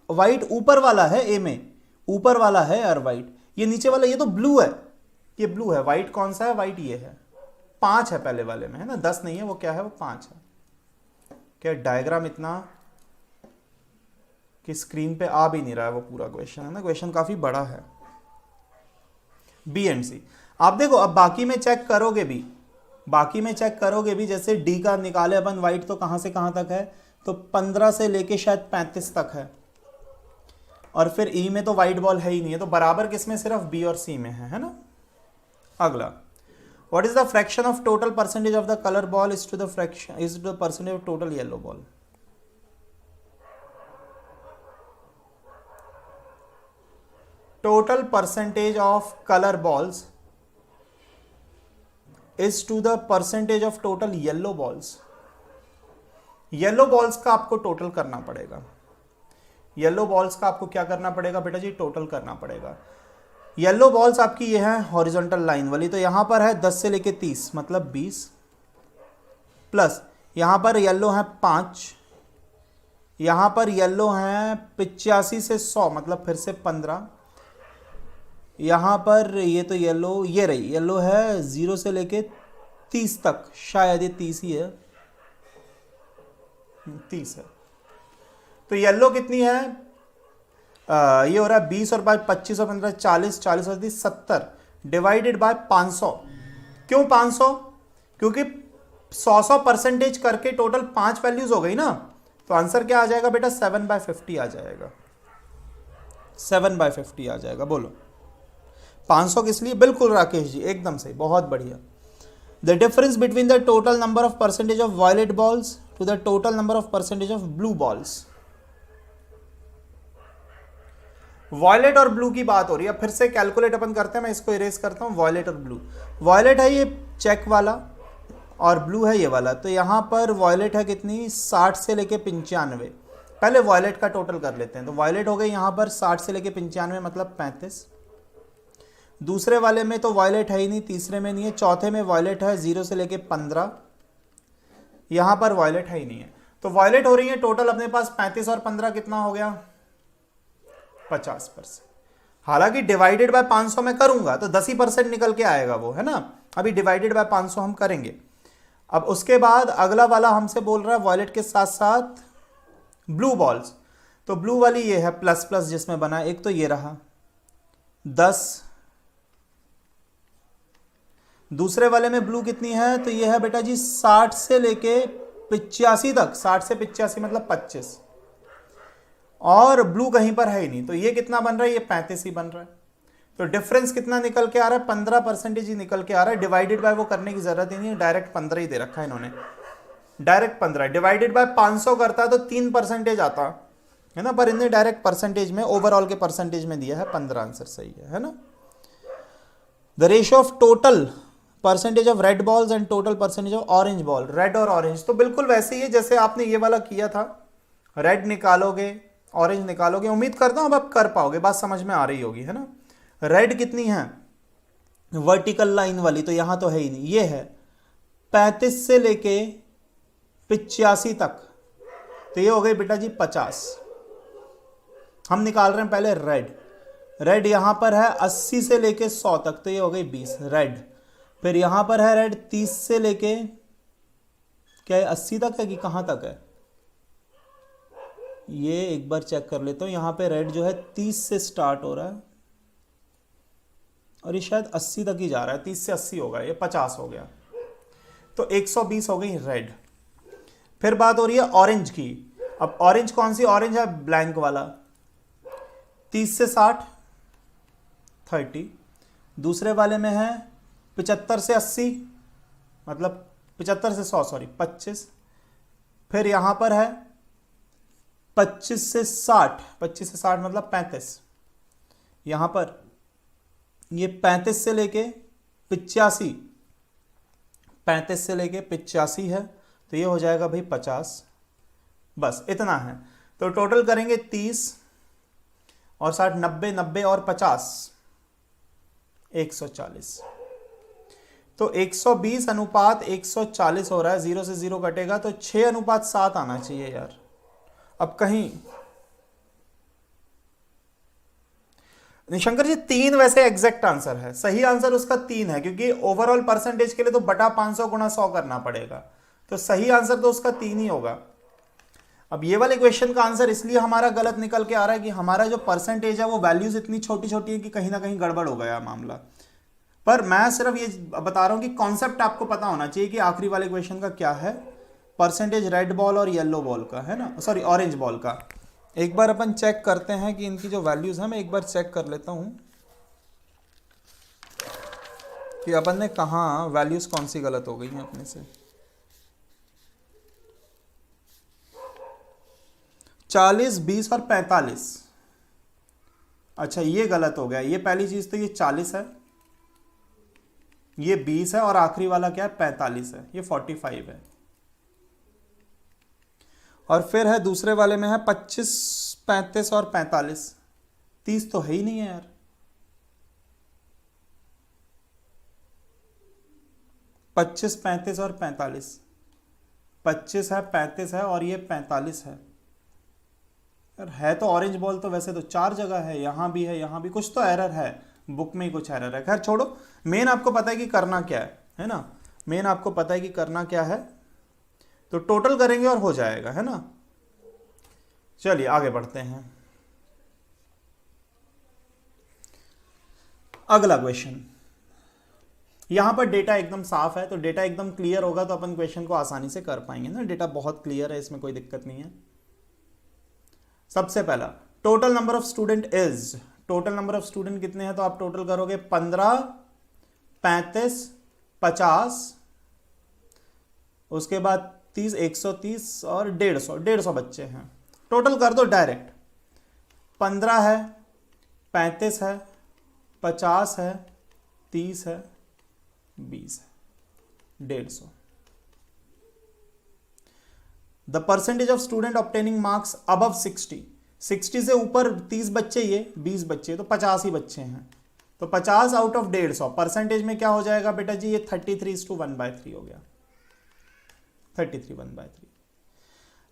Speaker 2: वाइट ऊपर वाला है, ए में ऊपर वाला है यार वाइट, ये नीचे वाला ये तो ब्लू है, ये ब्लू है। वाइट कौन सा है? वाइट ये है, 5 है पहले वाले में, है ना, 10 नहीं है, वो क्या है? वो 5 है। क्या डायग्राम इतना कि स्क्रीन पे आ भी नहीं रहा है वो पूरा क्वेश्चन, है ना। क्वेश्चन काफी बड़ा है। बी एंड सी आप देखो, अब बाकी में चेक करोगे भी, बाकी में चेक करोगे भी, जैसे डी का निकाले अपन वाइट, तो कहां से कहां तक है? तो 15 से लेके शायद 35 तक है। और फिर ई में तो वाइट बॉल है ही नहीं है, तो बराबर किसमें? सिर्फ बी और सी में है ना। अगला, what is the fraction of total percentage of the colour ball is to the fraction is to the percentage of total yellow ball. Total percentage of colour balls is to the percentage of total yellow balls. Yellow balls का आपको total करना पड़ेगा। Yellow balls का आपको क्या करना पड़ेगा बेटा जी? टोटल करना पड़ेगा। येलो बॉल्स आपकी ये है हॉरिजॉन्टल लाइन वाली, तो यहां पर है 10 से लेके 30 मतलब 20, प्लस यहां पर येलो है 5, यहां पर येलो है 85 से 100 मतलब फिर से 15, यहां पर ये तो येलो, ये रही येलो है 0 से लेके 30 तक, शायद ये 30 ही है, 30 है। तो येलो कितनी है? ये हो रहा है 20 और बाय 25 और 15 40, 40 और 30 70 डिवाइडेड बाय 500। क्यों 500? क्योंकि 100 परसेंटेज करके टोटल 5 वैल्यूज हो गई ना। तो आंसर क्या आ जाएगा बेटा? 7/50 आ जाएगा, 7/50 आ जाएगा। बोलो 500 किस लिए? बिल्कुल राकेश जी, एकदम सही, बहुत बढ़िया। The difference between the total number of percentage of violet balls to the total number of percentage of blue balls. Violet और ब्लू की बात हो रही है, फिर से कैलकुलेट अपन करते हैं, मैं इसको इरेज करता हूं। वॉयलेट और ब्लू, वॉयलेट है ये चेक वाला और ब्लू है ये वाला। तो यहां पर वॉयलेट है कितनी? 60 से लेके 95। पहले वॉयलेट का टोटल कर लेते हैं। तो वॉयलेट हो गई यहां पर 60 से लेके 95 मतलब 35। दूसरे वाले में तो वॉयलेट है ही नहीं, तीसरे में नहीं है, चौथे में वॉयलेट है 0 से लेके 15, यहां पर वॉयलेट है ही नहीं है। तो वॉयलेट हो रही है टोटल अपने पास 35 और 15 कितना हो गया? 50%। हालांकि डिवाइडेड बाय 500 में करूंगा तो 10% निकल के आएगा वो, है ना। अभी डिवाइडेड बाय 500 हम करेंगे। अब उसके बाद अगला वाला हमसे बोल रहा है वॉयलेट के साथ साथ ब्लू बॉल्स। तो ब्लू वाली ये है प्लस प्लस जिसमें बना, एक तो ये रहा 10, दूसरे वाले में ब्लू कितनी है? तो ये है बेटा जी 60 से लेके 85 तक, 60 से 85 मतलब 25, और ब्लू कहीं पर है ही नहीं, तो ये कितना बन रहा है, ये 35 ही बन रहा है। तो डिफरेंस कितना निकल के आ रहा है, 15% ही निकल के आ रहा है। डिवाइडेड बाय वो करने की जरूरत ही नहीं है, डायरेक्ट 15 ही दे रखा है इन्होंने, डायरेक्ट 15। डिवाइडेड बाय 500 करता तो 3% आता है ना, पर इन्हें डायरेक्ट परसेंटेज में, ओवरऑल के परसेंटेज में दिया है 15, आंसर सही है ना। The ratio of total percentage of red balls and total percentage of orange ball, red और ऑरेंज, तो बिल्कुल वैसे ही है जैसे आपने ये वाला किया था, रेड निकालोगे ऑरेंज निकालोगे। उम्मीद करता हूं अब आप कर पाओगे, बात समझ में आ रही होगी, है ना। रेड कितनी है, वर्टिकल लाइन वाली, तो यहां तो है ही नहीं, ये है 35 से लेके 85 तक, तो ये हो गई बेटा जी 50। हम निकाल रहे हैं पहले रेड, रेड यहां पर है 80 से लेके 100 तक, तो ये हो गई 20 रेड। फिर यहां पर है रेड 30 से लेके, क्या है 80 तक है कि कहां तक है, ये एक बार चेक कर लेता हूं। यहां पे रेड जो है 30 से स्टार्ट हो रहा है और ये शायद 80 तक ही जा रहा है, 30 से 80 होगा, ये 50 हो गया, तो 120 हो गई रेड। फिर बात हो रही है ऑरेंज की। अब ऑरेंज कौन सी ऑरेंज है, ब्लैंक वाला, 30 से 60 30, दूसरे वाले में है 75 से 80, मतलब 75 से 100 सॉरी 25, फिर यहां पर है 25 से 60, 25 से 60 मतलब 35, यहां पर ये 35 से लेके 85, 35 से लेके 85 है, तो ये हो जाएगा भाई 50, बस इतना है। तो टोटल करेंगे 30 और 60, 90, 90 और 50, 140, तो 120 अनुपात 140 हो रहा है, 0 से 0 कटेगा तो 6 अनुपात 7 आना चाहिए यार। अब कहीं निशंकर जी 3 वैसे एग्जैक्ट आंसर है, सही आंसर उसका 3 है, क्योंकि ओवरऑल परसेंटेज के लिए तो बटा 500 गुणा 100 करना पड़ेगा, तो सही आंसर तो उसका 3 ही होगा। अब ये वाले क्वेश्चन का आंसर इसलिए हमारा गलत निकल के आ रहा है कि हमारा जो परसेंटेज है वो वैल्यूज इतनी छोटी छोटी है कि कहीं ना कहीं गड़बड़ हो गया मामला। पर मैं सिर्फ ये बता रहा हूं कि कॉन्सेप्ट आपको पता होना चाहिए कि आखिरी वाले क्वेश्चन का क्या है, परसेंटेज रेड बॉल और येलो बॉल का, है ना, सॉरी ऑरेंज बॉल का। एक बार अपन चेक करते हैं कि इनकी जो वैल्यूज है, मैं एक बार चेक कर लेता हूं कि अपन ने कहा वैल्यूज कौन सी गलत हो गई हैं अपने से। 40, 20 और 45, अच्छा ये गलत हो गया, ये पहली चीज तो ये 40 है, ये 20 है और आखिरी वाला क्या है 45 है, ये 45 है। और फिर है दूसरे वाले में है 25, 35 और 45, 30 तो है ही नहीं है यार। पच्चीस 35 और 45, 25 है 35 है और ये 45 है यार। है तो ऑरेंज बॉल तो वैसे तो 4 जगह है, यहां भी है, यहां भी, कुछ तो एरर है, बुक में ही कुछ एरर है। खैर छोड़ो, मेन आपको पता है कि करना क्या है ना, मेन आपको पता है कि करना क्या है, तो टोटल करेंगे और हो जाएगा, है ना। चलिए आगे बढ़ते हैं। अगला क्वेश्चन, यहां पर डेटा एकदम साफ है, तो डेटा एकदम क्लियर होगा तो अपन क्वेश्चन को आसानी से कर पाएंगे ना, डेटा बहुत क्लियर है, इसमें कोई दिक्कत नहीं है। सबसे पहला, total number of student is, total number of student कितने हैं, तो आप टोटल करोगे 15, 35, 50, उसके बाद 30, 130 और 150 बच्चे हैं। टोटल कर दो डायरेक्ट, 15 है, 35 है, 50 है, 30 है, 20 है, 150। The percentage of student obtaining marks above 60, 60 से ऊपर 30 बच्चे, ये 20 बच्चे, तो 50 ही बच्चे हैं, तो 50 आउट ऑफ 150, परसेंटेज में क्या हो जाएगा बेटा जी, ये 33:1/3 हो गया, 33:1/3।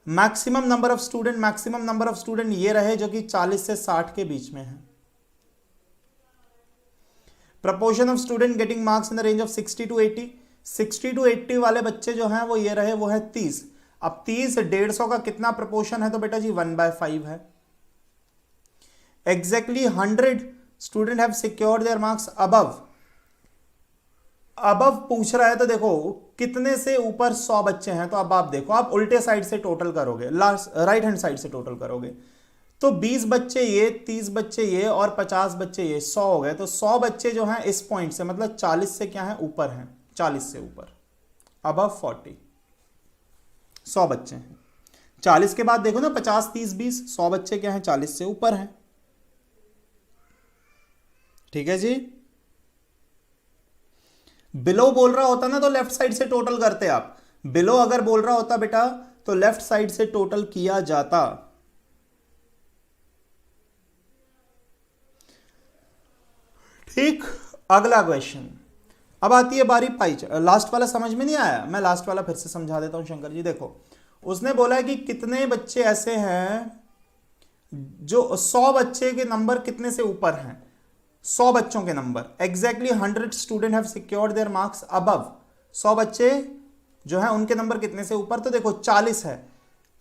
Speaker 2: Maximum number of student, maximum number of student ये रहे जो कि 40 से 60 के बीच में है। Proportion of student getting marks in the range of 60 to 80, 60 to 80 वाले बच्चे जो हैं वो ये रहे, वो है 30। अब 30 150 का कितना प्रपोर्शन है, तो बेटा जी 1/5 है। Exactly 100 student have secured there marks above, above पूछ रहा है तो देखो कितने से ऊपर 100 बच्चे हैं, तो अब आप देखो, आप उल्टे साइड से टोटल करोगे, लास्ट राइट हैंड साइड से टोटल करोगे, तो 20 बच्चे ये, 30 बच्चे ये और 50 बच्चे ये, 100 हो गए। तो 100 बच्चे जो हैं इस पॉइंट से, मतलब 40 से क्या है, ऊपर हैं, 40 से ऊपर, अबव 40, 100 बच्चे हैं। 40 के बाद देखो ना, 50, 30, 20, 100 बच्चे क्या हैं, 40 से ऊपर हैं। ठीक है जी। बिलो बोल रहा होता ना तो लेफ्ट साइड से टोटल करते आप, बिलो अगर बोल रहा होता बेटा तो लेफ्ट साइड से टोटल किया जाता। ठीक, अगला क्वेश्चन। अब आती है बारी पाई चार्ट। लास्ट वाला समझ में नहीं आया, मैं लास्ट वाला फिर से समझा देता हूं शंकर जी। देखो, उसने बोला है कि कितने बच्चे ऐसे हैं जो 100 बच्चे के नंबर कितने से ऊपर हैं, 100 बच्चों के number, exactly 100 student have secured there marks above, 100 बच्चे जो हैं उनके नंबर कितने से ऊपर, तो देखो 40 है,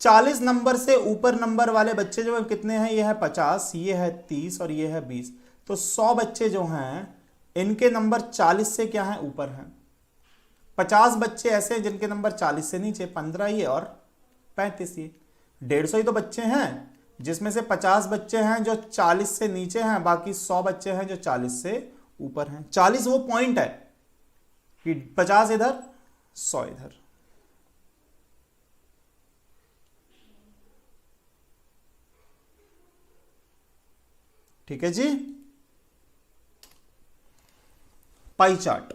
Speaker 2: 40 नंबर से ऊपर नंबर वाले बच्चे जो है कितने हैं, ये है 50, ये है 30 और ये है 20। तो 100 बच्चे जो हैं इनके नंबर 40 से क्या है, ऊपर हैं। 50 बच्चे ऐसे हैं जिनके नंबर 40 से नीचे, 15 ये और 35 ये, 150 ही तो बच्चे हैं, जिसमें से 50 बच्चे हैं जो 40 से नीचे हैं, बाकी 100 बच्चे हैं जो 40 से ऊपर हैं। 40 वो पॉइंट है कि 50 इधर 100 इधर। ठीक है जी। पाई चार्ट,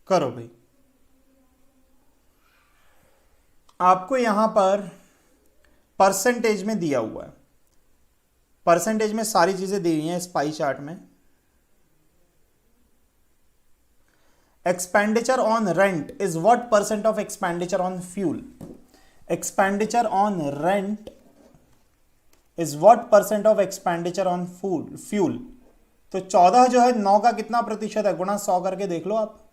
Speaker 2: करो भाई। आपको यहां पर परसेंटेज में दिया हुआ है, परसेंटेज में सारी चीजें दी हुई हैं इस पाई चार्ट में। Expenditure on rent is what percent of expenditure on fuel, expenditure on rent is what percent of expenditure on fuel. तो 14 जो है 9 का कितना प्रतिशत है, गुणा 100 करके देख लो आप,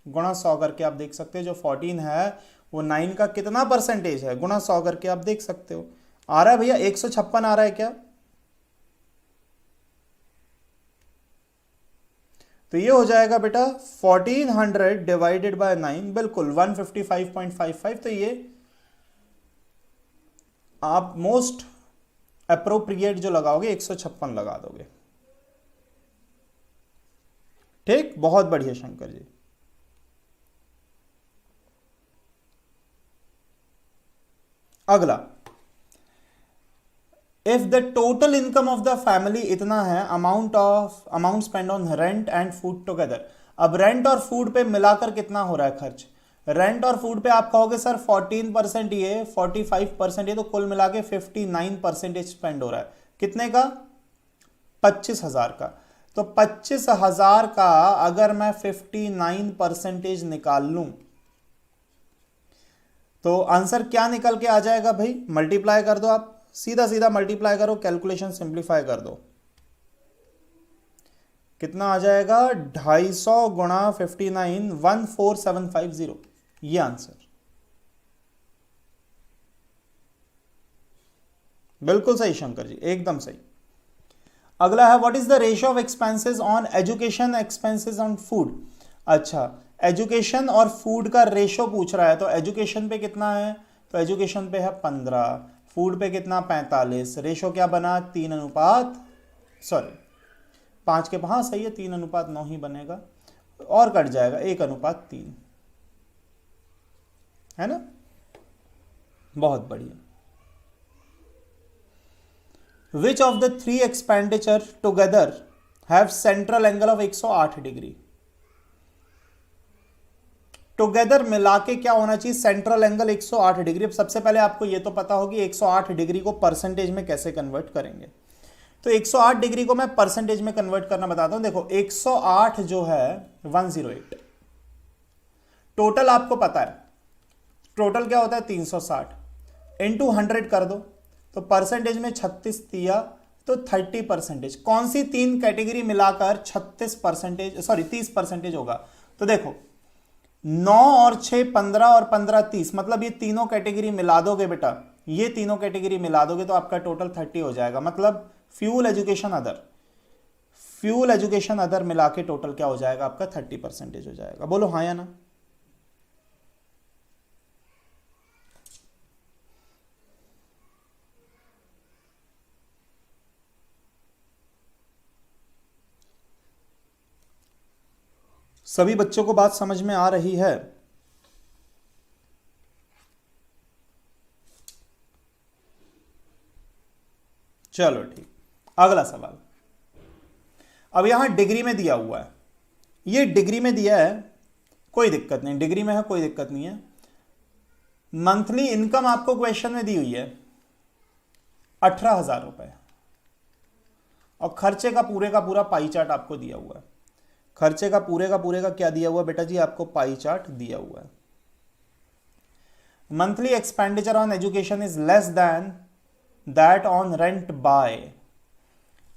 Speaker 2: गुणा 100 करके आप देख सकते हो। जो 14 है वो 9 का कितना परसेंटेज है, गुणा 100 करके आप देख सकते हो। आ रहा है भैया 156 आ रहा है क्या, तो ये हो जाएगा बेटा 1400 डिवाइडेड बाय 9, बिल्कुल 155.55। तो ये आप मोस्ट अप्रोप्रिएट जो लगाओगे 156 लगा दोगे। ठीक, बहुत बढ़िया शंकर जी। अगला, if the total income of the family इतना है, amount spend on rent and food together. अब रेंट और फूड पे मिलाकर कितना हो रहा है खर्च, रेंट और फूड पे आप कहोगे सर 14% ये, 45% ये, तो कुल मिला के 59% स्पेंड हो रहा है। कितने का, 25,000 का। तो 25,000 का अगर मैं 59% निकाल लूं तो आंसर क्या निकल के आ जाएगा भाई, मल्टीप्लाई कर दो आप, सीधा सीधा मल्टीप्लाई करो, कैलकुलेशन सिंप्लीफाई कर दो, कितना आ जाएगा, 250 गुणा 59, 14750, ये आंसर। बिल्कुल सही शंकर जी, एकदम सही। अगला है, what is the ratio of expenses on education, expenses on food. अच्छा, एजुकेशन और फूड का रेशो पूछ रहा है, तो एजुकेशन पे कितना है, तो एजुकेशन पे है 15, फूड पे कितना 45, रेशो क्या बना 5 के, हाँ सही है 3:9 ही बनेगा, और कट जाएगा 1:3, है ना, बहुत बढ़िया। Which of the 3 expenditure together have central angle of 108 degree. Together मिला के क्या होना चाहिए, सेंट्रल एंगल 108 डिग्री। अब सबसे पहले आपको ये तो पता होगी 108 डिग्री को परसेंटेज में कैसे कन्वर्ट करेंगे। तो 108 डिग्री को मैं परसेंटेज में कन्वर्ट करना बताता हूं। देखो 108 जो है 108, टोटल आपको पता है टोटल क्या होता है 360, इंटू 100 कर दो, तो परसेंटेज में 36 दिया तो 30%। कौन सी तीन कैटेगरी मिलाकर 36%, सॉरी 30% होगा? तो देखो 9 और 6 15 और 15 30, मतलब ये तीनों कैटेगरी मिला दोगे बेटा, ये तीनों कैटेगरी मिला दोगे तो आपका टोटल 30 हो जाएगा। मतलब fuel education other, fuel education other मिला के टोटल क्या हो जाएगा आपका 30% हो जाएगा। बोलो हाँ या ना? सभी बच्चों को बात समझ में आ रही है? चलो ठीक, अगला सवाल। अब यहां डिग्री में दिया हुआ है, ये डिग्री में दिया है, कोई दिक्कत नहीं, डिग्री में है कोई दिक्कत नहीं है। मंथली इनकम आपको क्वेश्चन में दी हुई है 18,000 रुपए, और खर्चे का पूरा पाई चार्ट आपको दिया हुआ है। खर्चे का पूरे का क्या दिया हुआ बेटा जी? आपको पाई चार्ट दिया हुआ है। Monthly expenditure on education is less than that on rent by.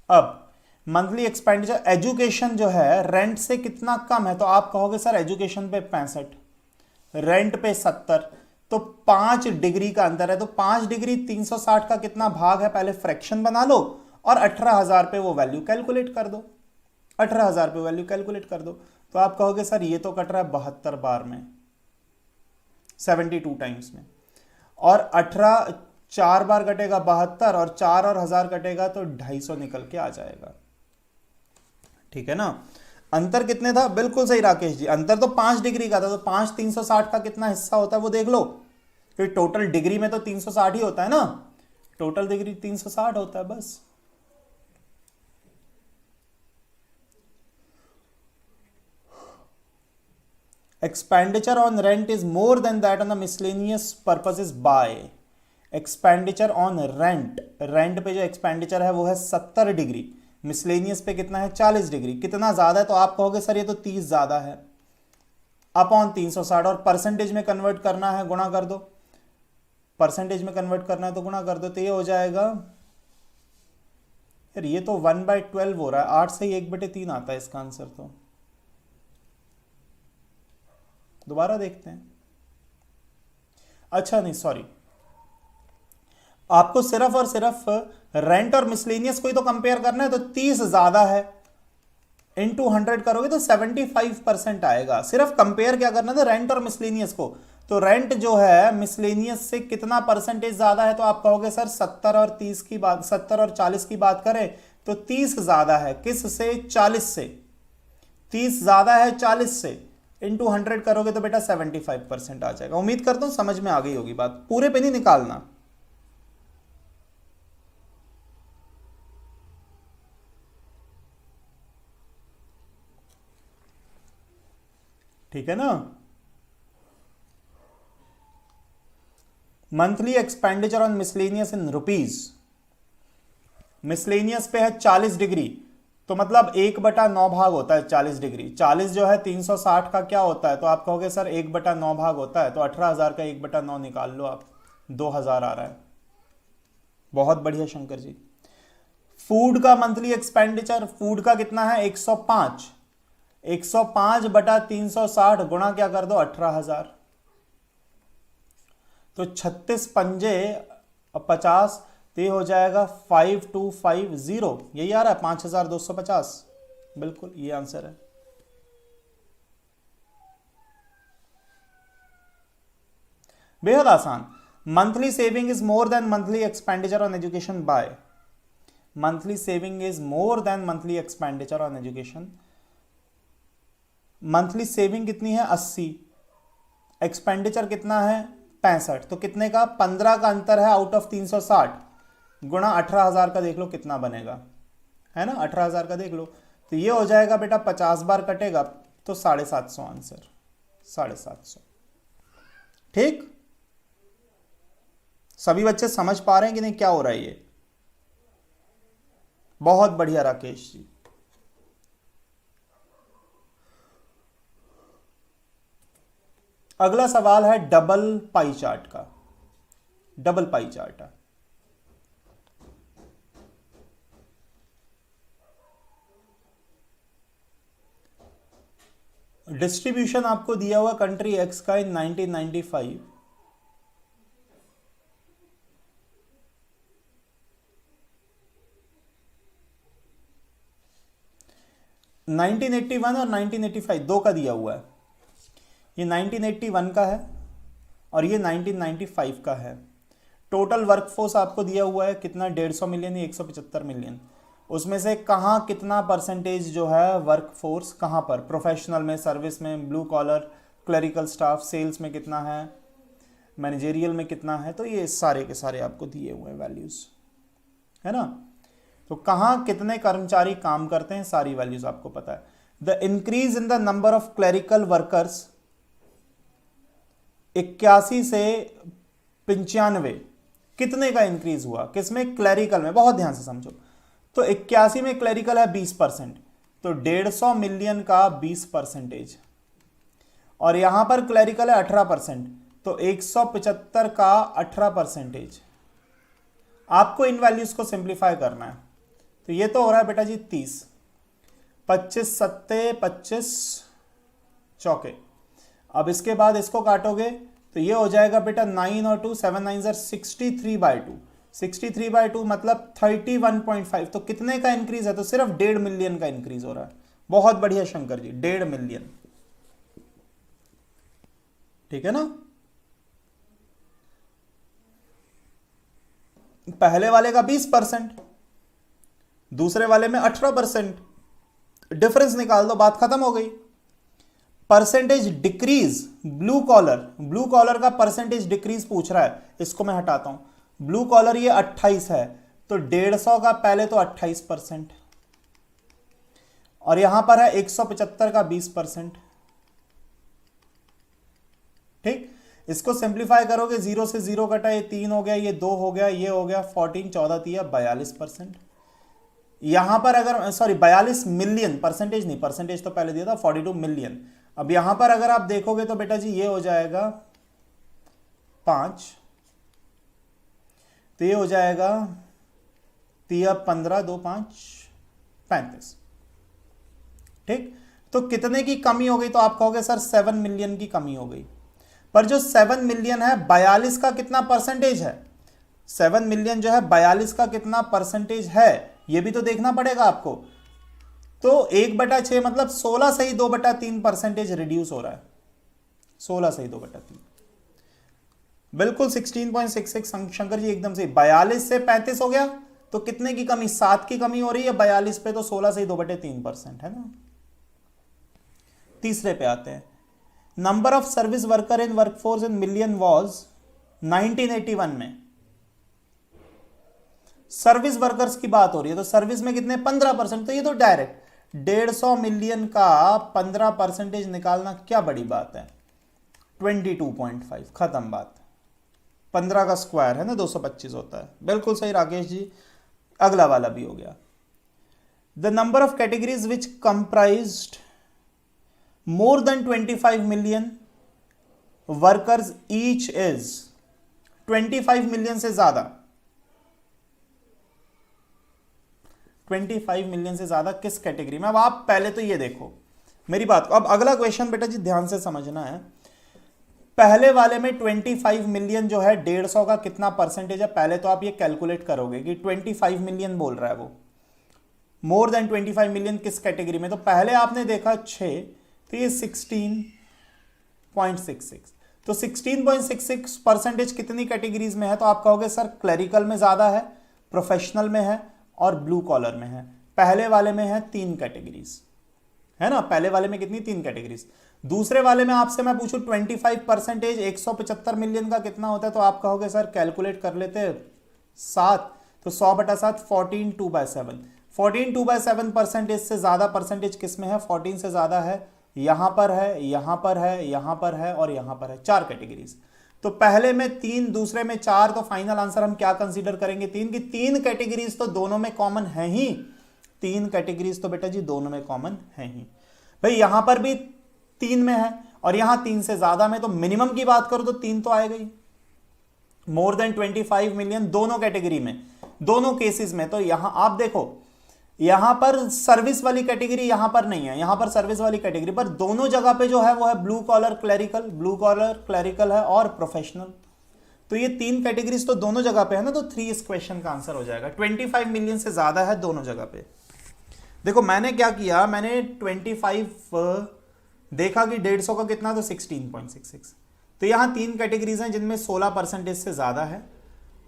Speaker 2: अब मंथली एक्सपेंडिचर एजुकेशन जो है रेंट से कितना कम है? तो आप कहोगे सर एजुकेशन पे 65, रेंट पे 70, तो 5 डिग्री का अंतर है। तो 5 डिग्री 360 का कितना भाग है? पहले फ्रैक्शन बना लो और 18,000 पे वो वैल्यू कैलकुलेट कर दो। 18,000 पे वैल्यू कैलकुलेट कर दो, तो आप कहोगे सर ये तो कट रहा है 72 बार में, 72 टाइम्स में, और 18 4 बार कटेगा 72, और 4 और 1000 कटेगा तो 250 निकल के आ जाएगा। ठीक है ना? अंतर कितने था? बिल्कुल सही राकेश जी, अंतर तो 5 डिग्री का था। तो 5 360 का कितना हिस्सा होता है वो देख लो, क्योंकि टोटल डिग्री में तो 360 ही होता है ना, टोटल डिग्री 360 होता है बस। Expenditure on rent is more than that on the miscellaneous purposes by. Expenditure on rent, rent पे जो एक्सपेंडिचर है वो है 70 डिग्री, मिसलेनियस पे कितना है 40 डिग्री। कितना ज्यादा है? तो आप कहोगे सर ये तो 30 ज्यादा है, अपॉन 360, और परसेंटेज में कन्वर्ट करना है गुणा कर दो, परसेंटेज में कन्वर्ट करना है तो गुणा कर दो, तो ये हो जाएगा यार, ये तो 1/12 हो रहा है, 8 से ही 1/3 आता है इसका आंसर। तो दोबारा देखते हैं। अच्छा नहीं सॉरी, आपको सिर्फ और सिर्फ रेंट और मिसलेनियस को ही तो कंपेयर करना है, तो 30 ज्यादा है, इनटू 100 करोगे तो 75% आएगा। सिर्फ कंपेयर क्या करना था? रेंट और मिसलेनियस को। तो रेंट जो है मिसलेनियस से कितना परसेंटेज ज्यादा है? तो आप कहोगे सर 70 और 30 की बात, 70 और 40 की बात करें तो 30 ज्यादा है। किस से? 40 से। 30 ज्यादा है 40 से, इंटू 100 करोगे तो बेटा 75% आ जाएगा। उम्मीद करता हूं समझ में आ गई होगी बात, पूरे पे नहीं निकालना। ठीक है ना? Monthly expenditure on miscellaneous in rupees, miscellaneous पे है 40 डिग्री, तो मतलब 1/9 भाग होता है 40 डिग्री। 40 जो है 360 का क्या होता है? तो आप कहोगे सर 1/9 भाग होता है, तो 18,000 का 1/9 निकाल लो आप, 2,000 आ रहा है। बहुत बढ़िया शंकर जी। फूड का मंथली एक्सपेंडिचर, फूड का कितना है? 105, 105/360 गुणा क्या कर दो? 18,000, तो 36 पंजे 50, तो ये हो जाएगा 5250, यही आ रहा है 5,250। बिल्कुल ये आंसर है। बेहद आसान। Monthly saving is more then monthly expenditure on education by, monthly saving is more then monthly expenditure on education. Monthly saving कितनी है? 80, एक्सपेंडिचर कितना है? 65, तो कितने का? 15 का अंतर है आउट ऑफ 360, गुणा 18,000 का देख लो कितना बनेगा, है ना? 18,000 का देख लो, तो ये हो जाएगा बेटा 50 बार कटेगा तो 750 आंसर, 750। ठीक, सभी बच्चे समझ पा रहे हैं कि नहीं क्या हो रहा है ये? बहुत बढ़िया राकेश जी। अगला सवाल है डबल पाई चार्ट का। डबल पाई चार्ट है, डिस्ट्रीब्यूशन आपको दिया हुआ कंट्री एक्स का इन 1995। नाइनटीन 1981 और 1985 दो का दिया हुआ है। ये 1981 का है और ये 1995 का है। टोटल वर्कफोर्स आपको दिया हुआ है कितना, 150 मिलियन या 175 मिलियन। उसमें से कहाँ कितना परसेंटेज जो है वर्कफोर्स, कहाँ पर, प्रोफेशनल में, सर्विस में, blue collar, clerical staff, sales में कितना है, मैनेजेरियल में कितना है, तो ये सारे के सारे आपको दिए हुए हैं वैल्यूज, है ना। तो कहाँ कितने कर्मचारी काम करते हैं, सारी वैल्यूज आपको पता है। The increase in the number of clerical workers 81 से 95 कितने का इंक्रीज हुआ, किसमें, क्लरिकल में। बहुत ध्यान से समझो, तो 81 में क्लरिकल है 20%, तो 150 मिलियन का 20%, और यहां पर क्लरिकल है 18%, तो 175 का 18%। आपको इन वैल्यूज को सिंप्लीफाई करना है, तो ये तो हो रहा है बेटा जी 30, 25 सत्ते 25 चौके। अब इसके बाद इसको काटोगे तो ये हो जाएगा बेटा 9 और 2, 7 9 63/2, 63/2 मतलब 31.5। तो कितने का इंक्रीज है, तो सिर्फ 1.5 मिलियन का इंक्रीज हो रहा है। बहुत बढ़िया शंकर जी, 1.5 मिलियन, ठीक है ना। पहले वाले का 20%, दूसरे वाले में 18%, डिफरेंस निकाल दो, बात खत्म हो गई। परसेंटेज डिक्रीज, ब्लू कॉलर का परसेंटेज डिक्रीज पूछ रहा है, इसको मैं हटाता हूं। ब्लू कॉलर ये 28 है, तो 150 का पहले तो 28%, और यहां पर है 175 का 20%, ठीक। इसको सिंप्लीफाई करोगे, 0 से 0 कटा, ये 3 हो गया, ये 2 हो गया, ये हो गया 14, 14 तिया 42%। यहां पर अगर, सॉरी 42 मिलियन, परसेंटेज नहीं, परसेंटेज तो पहले दिया था 42 मिलियन। अब यहां पर अगर आप देखोगे तो बेटा जी ये हो जाएगा 5, तो ये हो जाएगा 15, 2 5 35, ठीक। तो कितने की कमी हो गई, तो आप कहोगे सर 7 मिलियन की कमी हो गई। पर जो 7 मिलियन है 42 का कितना परसेंटेज है, 7 मिलियन जो है 42 का कितना परसेंटेज है, ये भी तो देखना पड़ेगा आपको। तो 1/6 मतलब 16 से ही 2/3 परसेंटेज रिड्यूस हो रहा है, 16 से ही 2/3, बिल्कुल 16.66 शंकर जी एकदम से। 42 से 35 हो गया तो कितने की कमी, 7 की कमी हो रही है 42 पे, तो 16 से ही 2/3% है ना। तीसरे पे आते हैं, number of service worker in workforce in million was 1981 में। सर्विस वर्कर्स की बात हो रही है, तो सर्विस में कितने, 15%, तो ये तो डायरेक्ट 150 मिलियन का 15% निकालना क्या बड़ी बात है, 22.5, खत्म बात। 15 का स्क्वायर है ना 225 होता है, बिल्कुल सही राकेश जी। अगला वाला भी हो गया, the number of categories which comprised more than 25 million workers each is, 25 million से ज्यादा, 25 मिलियन से ज्यादा किस कैटेगरी में। अब आप पहले तो ये देखो मेरी बात को, अब अगला क्वेश्चन बेटा जी ध्यान से समझना है। पहले वाले में 25 मिलियन जो है 150 का कितना परसेंटेज है, पहले तो आप ये कैलकुलेट करोगे कि 25 मिलियन बोल रहा है वो, मोर देन 25 मिलियन किस कैटेगरी में। तो पहले आपने देखा 6, तो ये 16.66, तो 16.66 परसेंटेज कितनी कैटेगरीज में है, तो आप कहोगे सर क्लरिकल में ज्यादा है, प्रोफेशनल में है और ब्लू कॉलर में है। पहले वाले में है 3 कैटेगरीज, है ना, पहले वाले में कितनी, 3 कैटेगरीज। दूसरे वाले में आपसे मैं पूछूं 25% 175 मिलियन का कितना होता है, तो आप कहोगे सर कैलकुलेट कर लेते 7, तो 100/7 14 2/7, 14 2/7 परसेंटेज से ज्यादा परसेंटेज किस में है, 14 से ज्यादा है, यहां पर है, यहां पर है, यहां पर है और यहां पर है, 4 कैटेगरीज। तो पहले में 3, दूसरे में 4, तो फाइनल आंसर हम क्या कंसीडर करेंगे, 3 की 3 कैटेगरीज तो दोनों में कॉमन है ही, 3 कैटेगरीज तो बेटा जी दोनों में कॉमन है ही। भाई यहां पर भी 3 में है और यहां 3 से ज्यादा में, तो मिनिमम की बात करो तो 3 तो आएगा ही। मोर देन 25 मिलियन दोनों कैटेगरी में, दोनों केसेस में। तो यहां आप देखो, यहां पर सर्विस वाली कैटेगरी यहां पर नहीं है, यहां पर सर्विस वाली कैटेगरी पर दोनों जगह पे जो है वो है ब्लू कॉलर क्लैरिकल है और प्रोफेशनल। तो ये 3 कैटेगरीज तो दोनों जगह पे है ना, तो 3 इस क्वेश्चन का आंसर हो जाएगा। 25 मिलियन से ज्यादा है दोनों जगह पे। देखो मैंने क्या किया, मैंने 25 देखा कि 150 का कितना, तो 16.66। तो यहां 3 कैटेगरीज हैं जिनमें 16% से ज्यादा है,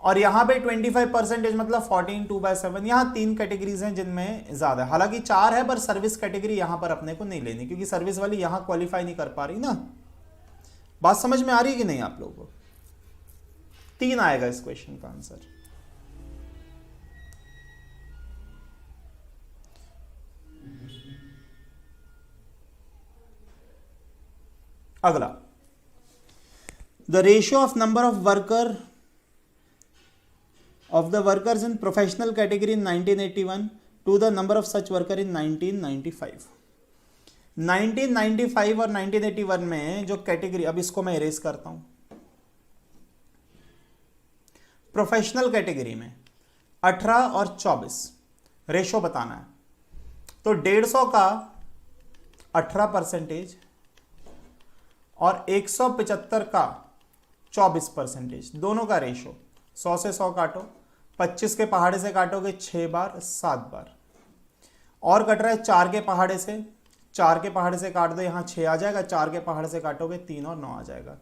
Speaker 2: और यहां पे 25% मतलब 14 2/7। यहां 3 कैटेगरीज हैं जिनमें ज्यादा है, हालांकि 4 है, पर सर्विस कैटेगरी यहां पर अपने को नहीं लेनी, क्योंकि सर्विस वाली यहां क्वालिफाई नहीं कर पा रही ना। बात समझ में आ रही है कि नहीं आप लोगों को? 3 आएगा इस क्वेश्चन का आंसर। अगला, the ratio of number of workers in professional category in 1981 to the number of such worker in 1995। 1995 और 1981 में जो कैटेगरी, अब इसको मैं इरेज करता हूं, प्रोफेशनल कैटेगरी में 18 और 24 रेशो बताना है। तो 150 का 18% और 175 का 24%, दोनों का रेशो। 100 से 100 काटो, 25 के पहाड़े से काटोगे 6 बार 7 बार, और कट रहा है 4 के पहाड़े से, 4 के पहाड़े से काट दो, यहां 6 आ जाएगा, 4 के पहाड़े से काटोगे 3 और 9 आ जाएगा।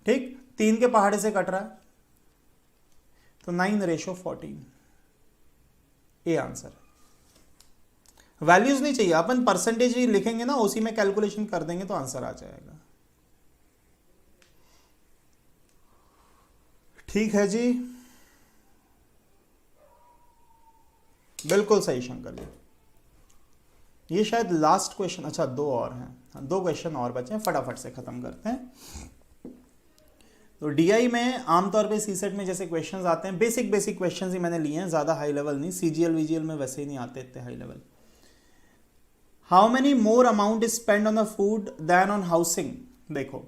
Speaker 2: ठीक, 3 के पहाड़े से कट रहा है तो 9:14, ये आंसर है। वैल्यूज नहीं चाहिए, अपन परसेंटेज ही लिखेंगे ना, उसी में कैलकुलेशन कर देंगे तो आंसर आ जाएगा। ठीक है जी, बिल्कुल सही शंकर जी। ये शायद लास्ट क्वेश्चन, अच्छा 2 और हैं, 2 क्वेश्चन और बचे हैं, फटाफट से खत्म करते हैं। तो डीआई में आमतौर पे सीसेट में जैसे क्वेश्चंस आते हैं, बेसिक क्वेश्चंस ही मैंने लिए हैं, ज्यादा हाई लेवल नहीं। सीजीएल वीजीएल में वैसे ही नहीं आते इतने high level. How many more amount is spend on the food than on housing. देखो,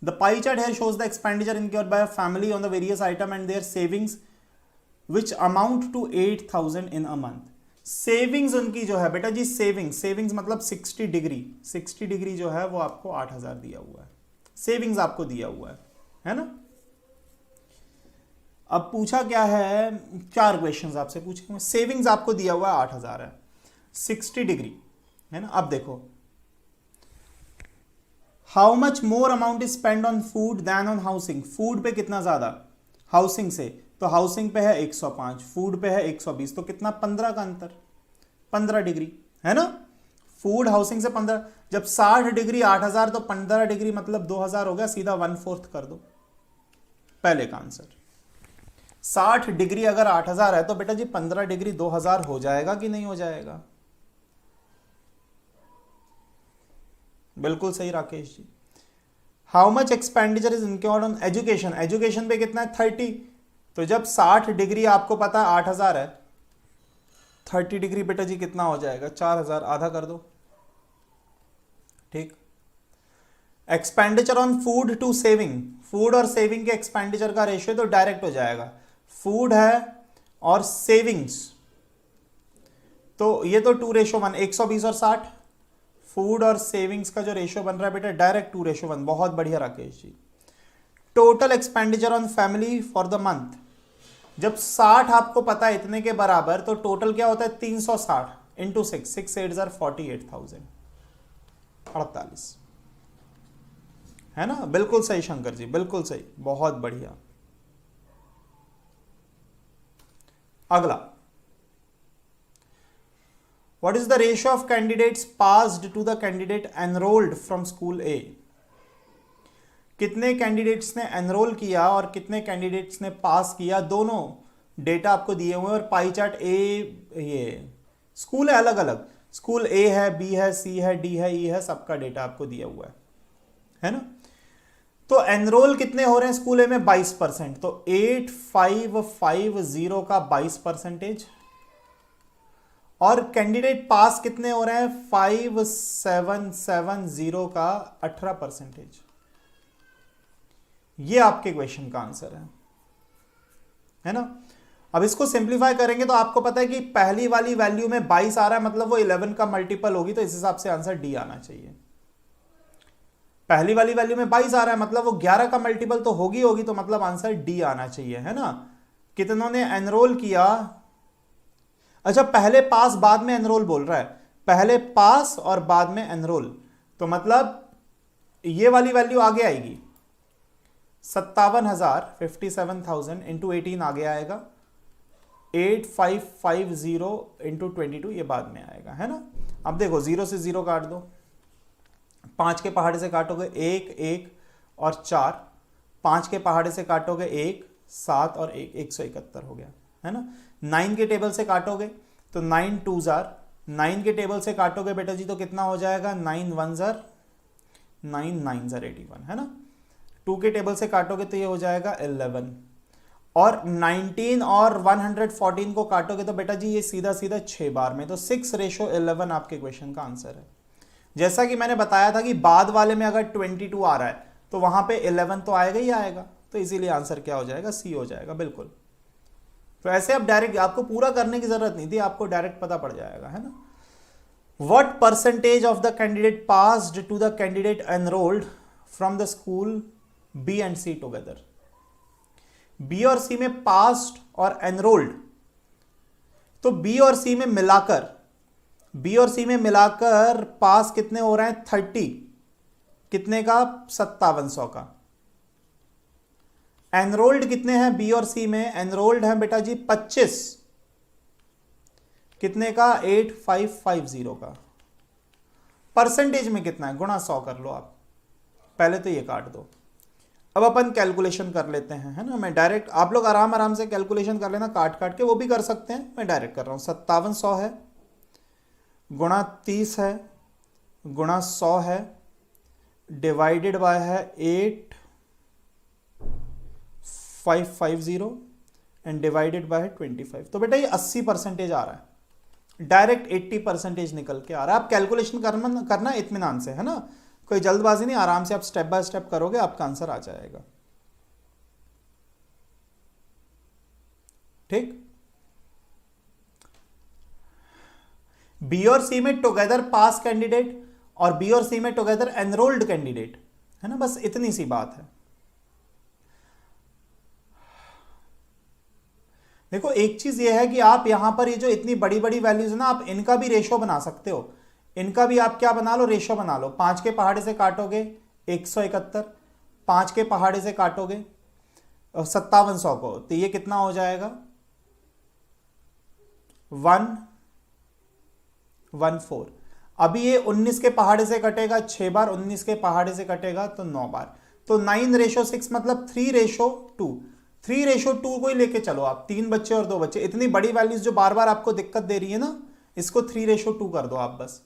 Speaker 2: the pie chart here shows the expenditure incurred by a family on the various item and their savings which amount to 8,000 in a month। Savings उनकी जो है बेटा जी, savings मतलब 60 degree जो है वो आपको 8,000 दिया हुआ है, सेविंग्स आपको दिया हुआ है ना। अब पूछा क्या है, 4 क्वेश्चंस आपसे पूछेंगे। सेविंग्स आपको दिया हुआ है 8,000 है, 60 डिग्री है ना। अब देखो, how much more amount is spend on food than on housing. Food पे कितना ज्यादा हाउसिंग से, तो हाउसिंग पे है 105, फूड पे है 120, तो कितना 15 का अंतर, 15 डिग्री है ना। फूड हाउसिंग से 15, जब 60 डिग्री 8,000 तो 15 डिग्री मतलब 2,000 हो गया, सीधा 1/4 कर दो पहले का आंसर। 60 डिग्री अगर 8,000 है तो बेटा जी 15 डिग्री 2,000 हो जाएगा कि नहीं हो जाएगा? बिल्कुल सही Rakesh ji. How much expenditure is incurred on education. Education पे कितना है 30, तो जब 60 डिग्री आपको पता है 8,000 है, 30 डिग्री बेटा जी कितना हो जाएगा 4,000, आधा कर दो। ठीक, expenditure on food to saving, food और सेविंग के एक्सपेंडिचर का रेशियो तो डायरेक्ट हो जाएगा। फूड है और सेविंग्स, तो ये तो 2:1, 120 और 60। फूड और सेविंग्स का जो रेशियो बन रहा है बेटा डायरेक्ट 2:1, बहुत बढ़िया Rakesh ji. Total expenditure on family for the month, जब 60 आपको पता है इतने के बराबर, तो टोटल क्या होता है 360 इंटू 6, 6 8 48,000, 48 है ना। बिल्कुल सही शंकर जी, बिल्कुल सही, बहुत बढ़िया। अगला, what is the ratio of candidates passed to the candidate enrolled from school A. कितने कैंडिडेट्स ने एनरोल किया और कितने कैंडिडेट्स ने पास किया, दोनों डेटा आपको दिए हुए हैं। और पाई चार्ट ये स्कूल है अलग अलग, स्कूल ए है, बी है, सी है, डी है, ई है, सबका डेटा आपको दिया हुआ है ना। तो एनरोल कितने हो रहे हैं स्कूल ए में 22%, तो 8550 का 22%, और कैंडिडेट पास कितने हो रहे हैं 5770 का 18%। ये आपके क्वेश्चन का आंसर है ना। अब इसको सिंप्लीफाई करेंगे तो आपको पता है कि पहली वाली वैल्यू में 22 आ रहा है, मतलब वो 11 का मल्टीपल होगी, तो इस हिसाब से आंसर डी आना चाहिए। पहली वाली वैल्यू में 22 आ रहा है, मतलब वो 11 का मल्टीपल तो होगी, तो मतलब आंसर डी आना चाहिए, है ना। कितनों ने एनरोल किया? अच्छा, पहले पास बाद में एनरोल बोल रहा है, पहले पास और बाद में एनरोल, तो मतलब ये वाली वैल्यू आगे आएगी 57,000 इंटू 18 आगे आएगा, 8550 इंटू 22 ये बाद में आएगा, है ना। अब देखो 0 से 0 काट दो, 5 के पहाड़े से काटोगे 1 1 और 4, 5 के पहाड़े से काटोगे 1 7 और 1 171 हो गया, है ना। 9 के टेबल से काटोगे तो 9 2 जार, 9 के टेबल से काटोगे बेटा जी तो कितना हो जाएगा 9 1 जार 9 9 जार 81, है ना। 2 के टेबल से काटोगे तो ये हो जाएगा 11, और 19 और 114 को काटोगे तो बेटा जी ये सीधा सीधा 6 बार में, तो 6:11 आपके क्वेश्चन का आंसर है। जैसा कि मैंने बताया था कि बाद वाले में अगर 22 आ रहा है तो वहां पे 11 तो आएगा ही आएगा, तो इसीलिए आंसर क्या हो जाएगा, सी हो जाएगा, बिल्कुल। तो ऐसे आप डायरेक्ट, आपको पूरा करने की जरूरत नहीं थी, आपको डायरेक्ट पता पड़ जाएगा, है ना। What percentage of the candidate passed to the candidate enrolled from the school B and C together? B और सी में पास्ड और एनरोल्ड, तो बी और सी में मिलाकर पास कितने हो रहे हैं 30, कितने का 5700 का। एनरोल्ड कितने हैं बी और सी में? एनरोल्ड है बेटा जी 25, कितने का 8550 का। परसेंटेज में कितना है गुणा 100 कर लो आप, पहले तो ये काट दो। अब अपन कैलकुलेशन कर लेते हैं, है ना। मैं डायरेक्ट, आप लोग आराम से कैलकुलेशन कर लेना, काट काट के वो भी कर सकते हैं, मैं डायरेक्ट कर रहा हूं। 5700 है गुणा 30 है गुणा 100 है, डिवाइडेड बाय है 8550 एंड डिवाइडेड बाय 25, तो बेटा ये 80% आ रहा है, डायरेक्ट 80% निकल के आ रहा है। आप कैलकुलेशन करना इत्मीनान से, है ना, कोई जल्दबाजी नहीं, आराम से आप स्टेप बाय स्टेप करोगे, आपका आंसर आ जाएगा, ठीक। बी और सी में टुगेदर पास कैंडिडेट और बी और सी में टुगेदर एनरोल्ड कैंडिडेट, है ना, बस इतनी सी बात है। देखो एक चीज ये है कि आप यहां पर ये जो इतनी बड़ी बड़ी वैल्यूज है ना, आप इनका भी रेशो बना सकते हो, इनका भी आप क्या बना लो, रेशो बना लो। 5 के पहाड़े से काटोगे 171, 5 के पहाड़े से काटोगे 5700 को, तो ये कितना हो जाएगा 114। अभी ये 19 के पहाड़े से कटेगा 6 बार, 19 के पहाड़े से कटेगा तो 9 बार, तो 9:6 मतलब 3:2। 3:2 को ही लेके चलो आप, 3 बच्चे और 2 बच्चे, इतनी बड़ी वैल्यूज जो बार बार आपको दिक्कत दे रही है ना, इसको 3:2 कर दो आप बस,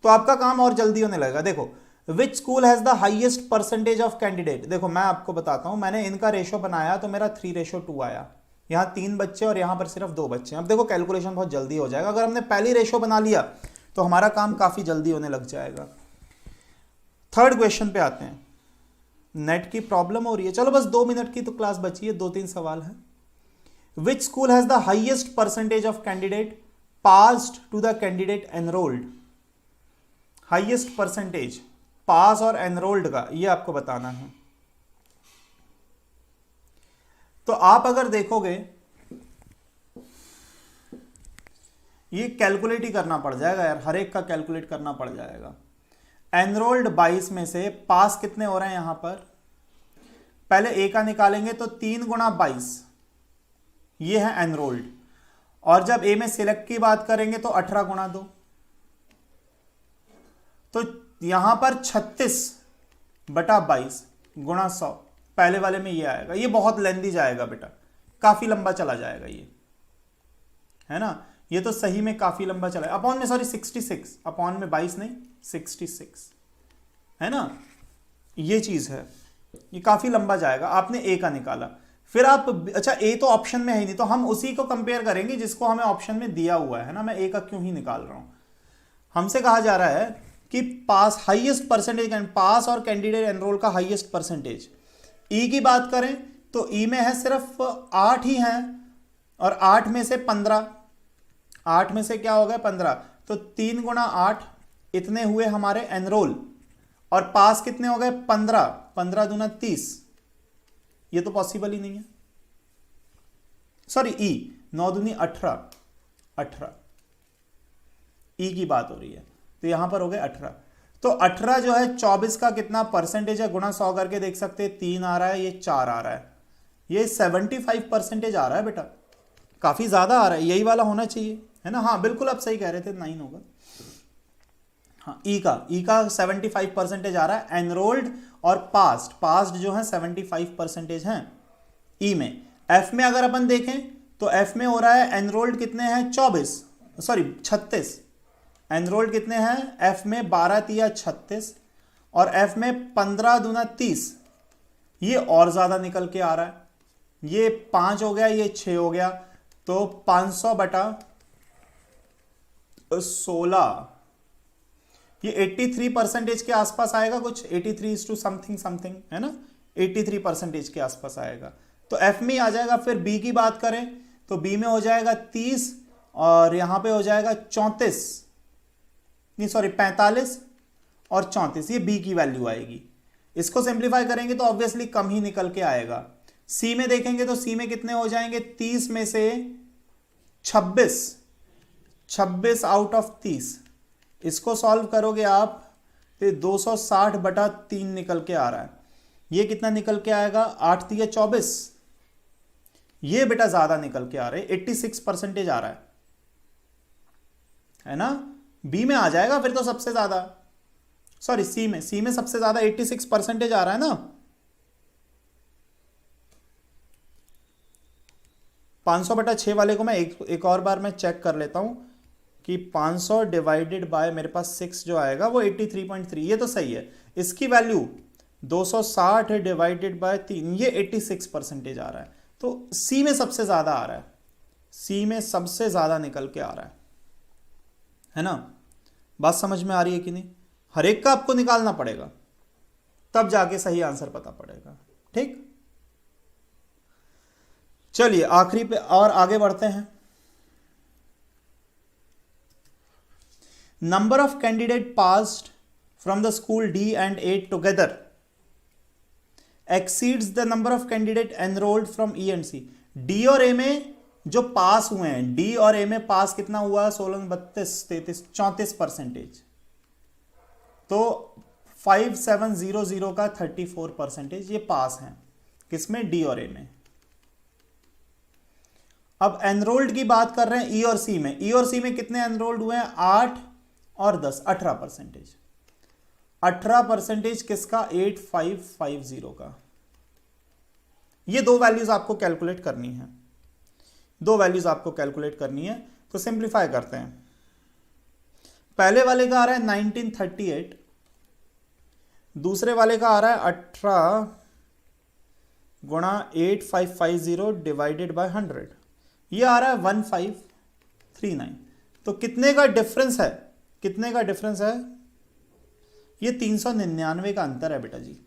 Speaker 2: तो आपका काम और जल्दी होने लगेगा। देखो विच school has the highest percentage of candidate, देखो मैं आपको बताता हूं, मैंने इनका रेशो बनाया तो मेरा 3:2 आया, यहां 3 बच्चे और यहां पर सिर्फ 2 बच्चे। अब देखो कैलकुलेशन बहुत जल्दी हो जाएगा, अगर हमने पहली रेशो बना लिया तो हमारा काम काफी जल्दी होने लग जाएगा। थर्ड क्वेश्चन पे आते हैं। नेट की प्रॉब्लम हो रही है, चलो बस 2 मिनट की तो क्लास बची है, 2-3 सवाल है। Which school has the highest percentage of candidate passed to the candidate enrolled? Highest percentage pass और एनरोल्ड का ये आपको बताना है। तो आप अगर देखोगे ये कैलकुलेट ही करना पड़ जाएगा यार, हर एक का कैलकुलेट करना पड़ जाएगा। एनरोल्ड 22 में से पास कितने हो रहे हैं यहां पर, पहले ए का निकालेंगे तो 3 गुणा 22 ये है एनरोल्ड, और जब ए में सिलेक्ट की बात करेंगे तो 18 गुणा 2, तो यहां पर 36/22 गुणा 100, पहले वाले में ये आएगा। ये बहुत लेंदी जाएगा बेटा, काफी लंबा चला जाएगा ये, है ना, ये तो सही में काफी लंबा चला, अपॉन में सॉरी 66, अपॉन में 22 नहीं 66, है ना, ये चीज है, ये काफी लंबा जाएगा। आपने ए का निकाला, फिर आप, अच्छा ए तो ऑप्शन में है ही नहीं, तो हम उसी को कंपेयर करेंगे जिसको हमें ऑप्शन में दिया हुआ है ना। मैं ए का क्यों ही निकाल रहा हूं। हमसे कहा जा रहा है कि पास हाईएस्ट परसेंटेज, पास और कैंडिडेट एनरोल का हाईएस्ट परसेंटेज। ई की बात करें तो ई में है सिर्फ 8 ही हैं, और 8 में से 15, 8 में से क्या हो गया 15, तो 3 गुणा 8 इतने हुए हमारे एनरोल, और पास कितने हो गए 15, 15 दूना 30। ये तो पॉसिबल ही नहीं है। सॉरी ई 9 दूनी 18, 18 ई की बात हो रही है, तो यहां पर हो गए 18। तो 18 जो है 24 का कितना परसेंटेज है, गुणा 100 करके देख सकते हैं, 3 आ रहा है, ये 4 आ रहा है, ये 75% आ रहा है बेटा, काफी ज्यादा आ रहा है, यही वाला होना चाहिए है ना। हाँ बिल्कुल आप सही कह रहे थे, 9 होगा। हाँ ई का 75% आ रहा है एनरोल्ड, और पास्ट जो है 75% है ई में। एफ में अगर अपन देखें तो एफ में हो रहा है एनरोल्ड कितने हैं 36, एनरोल्ड कितने हैं एफ में 12 तिया 36, और एफ में 15 दूना 30। ये और ज्यादा निकल के आ रहा है, ये 5 हो गया, ये 6 हो गया, तो 500 बटा 16, ये 83% के आसपास आएगा, कुछ 83 टू समथिंग है ना, 83% के आसपास आएगा, तो एफ में आ जाएगा। फिर बी की बात करें तो बी में हो जाएगा 30, और यहां पे हो जाएगा 34, नहीं सॉरी 45 और 34, ये बी की वैल्यू आएगी। इसको सिंप्लीफाई करेंगे तो ऑब्वियसली कम ही निकल के आएगा। सी में देखेंगे तो सी में कितने हो जाएंगे, 30 में से 26 आउट ऑफ 30, इसको सॉल्व करोगे आप तो 260 बटा 3 निकल के आ रहा है। ये कितना निकल के आएगा 8 तिया 24, ये बेटा ज्यादा निकल के आ रहे, 86% आ रहा है ना। बी में आ जाएगा फिर तो सबसे ज्यादा, सॉरी सी में सबसे ज्यादा 86% आ रहा है ना। 500 बटा 6 वाले को मैं एक और बार मैं चेक कर लेता हूं कि 500 डिवाइडेड बाय मेरे पास 6 जो आएगा वो 83.3, ये तो सही है। इसकी वैल्यू 260 डिवाइडेड बाय 3, ये 86% आ रहा है, तो सी में सबसे ज्यादा आ रहा है, सी में सबसे ज्यादा निकल के आ रहा है ना। बात समझ में आ रही है कि नहीं? हर एक का आपको निकालना पड़ेगा, तब जाके सही आंसर पता पड़ेगा। ठीक, चलिए आखिरी पे और आगे बढ़ते हैं। Number of candidate passed from the school D and A together exceeds the number of candidate enrolled from E and C. D और ए में जो पास हुए हैं, डी और ए में पास कितना हुआ 16, 32, 33, 34%, तो 5700 का 34% ये पास हैं, किसमें डी और ए में। अब एनरोल्ड की बात कर रहे हैं ई और सी में। ई और सी में कितने एनरोल्ड हुए हैं 8 और 10, 18%। 18% किसका 8550 का। ये दो वैल्यूज आपको कैलकुलेट करनी है, दो वैल्यूज आपको कैलकुलेट करनी है, तो सिंप्लीफाई करते हैं। पहले वाले का आ रहा है 1938, दूसरे वाले का आ रहा है 18 गुणा 8550 डिवाइडेड बाय 100, ये आ रहा है 1539। तो कितने का डिफरेंस है, कितने का डिफरेंस है, ये 399 का अंतर है बेटा जी,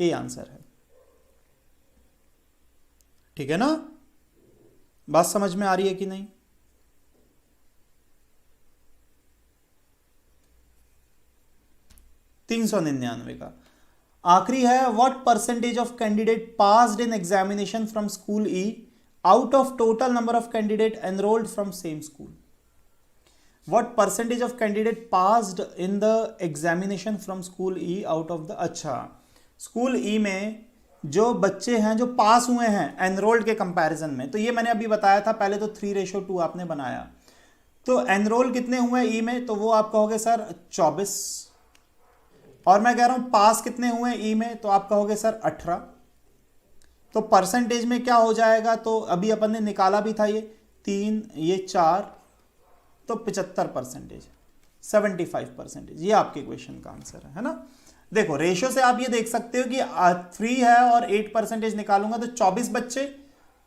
Speaker 2: ए आंसर है। ठीक है ना, बात समझ में आ रही है कि नहीं? $399 का। आखिरी है what percentage of candidate passed in examination from school E out of total number of candidate enrolled from same school. What percentage of candidate passed in the examination from school E out of the, अच्छा school ई में जो बच्चे हैं जो पास हुए हैं enrolled के comparison में, तो ये मैंने अभी बताया था पहले, तो 3:2 आपने बनाया। तो एनरोल कितने हुए ई में, तो वो आप कहोगे सर 24, और मैं कह रहा हूं पास कितने हुए ई में, तो आप कहोगे सर 18। तो परसेंटेज में क्या हो जाएगा, तो अभी अपन ने निकाला भी था, ये 3 ये 4, तो 75%, 75%, ये आपके क्वेश्चन का आंसर है ना। देखो रेशियो से आप ये देख सकते हो कि 3 है और 8% निकालूंगा तो 24 बच्चे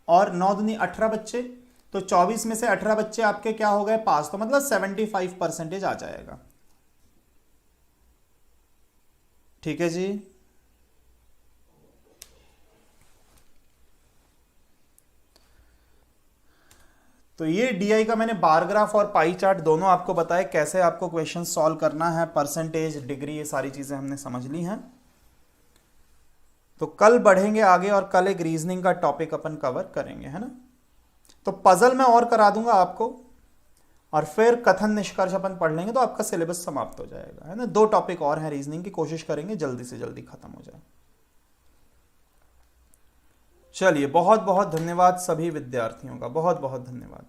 Speaker 2: और 9 दूनी 18 बच्चे, तो 24 में से 18 बच्चे आपके क्या हो गए पास, तो मतलब 75% आ जाएगा। ठीक है जी। तो ये डीआई का मैंने बार ग्राफ और पाई चार्ट दोनों आपको बताया कैसे आपको क्वेश्चन सॉल्व करना है, परसेंटेज, डिग्री, ये सारी चीजें हमने समझ ली हैं। तो कल बढ़ेंगे आगे और कल एक रीजनिंग का टॉपिक अपन कवर करेंगे, है ना। तो पजल मैं और करा दूंगा आपको और फिर कथन निष्कर्ष अपन पढ़ लेंगे तो आपका सिलेबस समाप्त हो जाएगा, है ना। 2 टॉपिक और हैं रीजनिंग की, कोशिश करेंगे जल्दी से जल्दी खत्म हो जाए। चलिए, बहुत बहुत धन्यवाद सभी विद्यार्थियों का, बहुत बहुत धन्यवाद।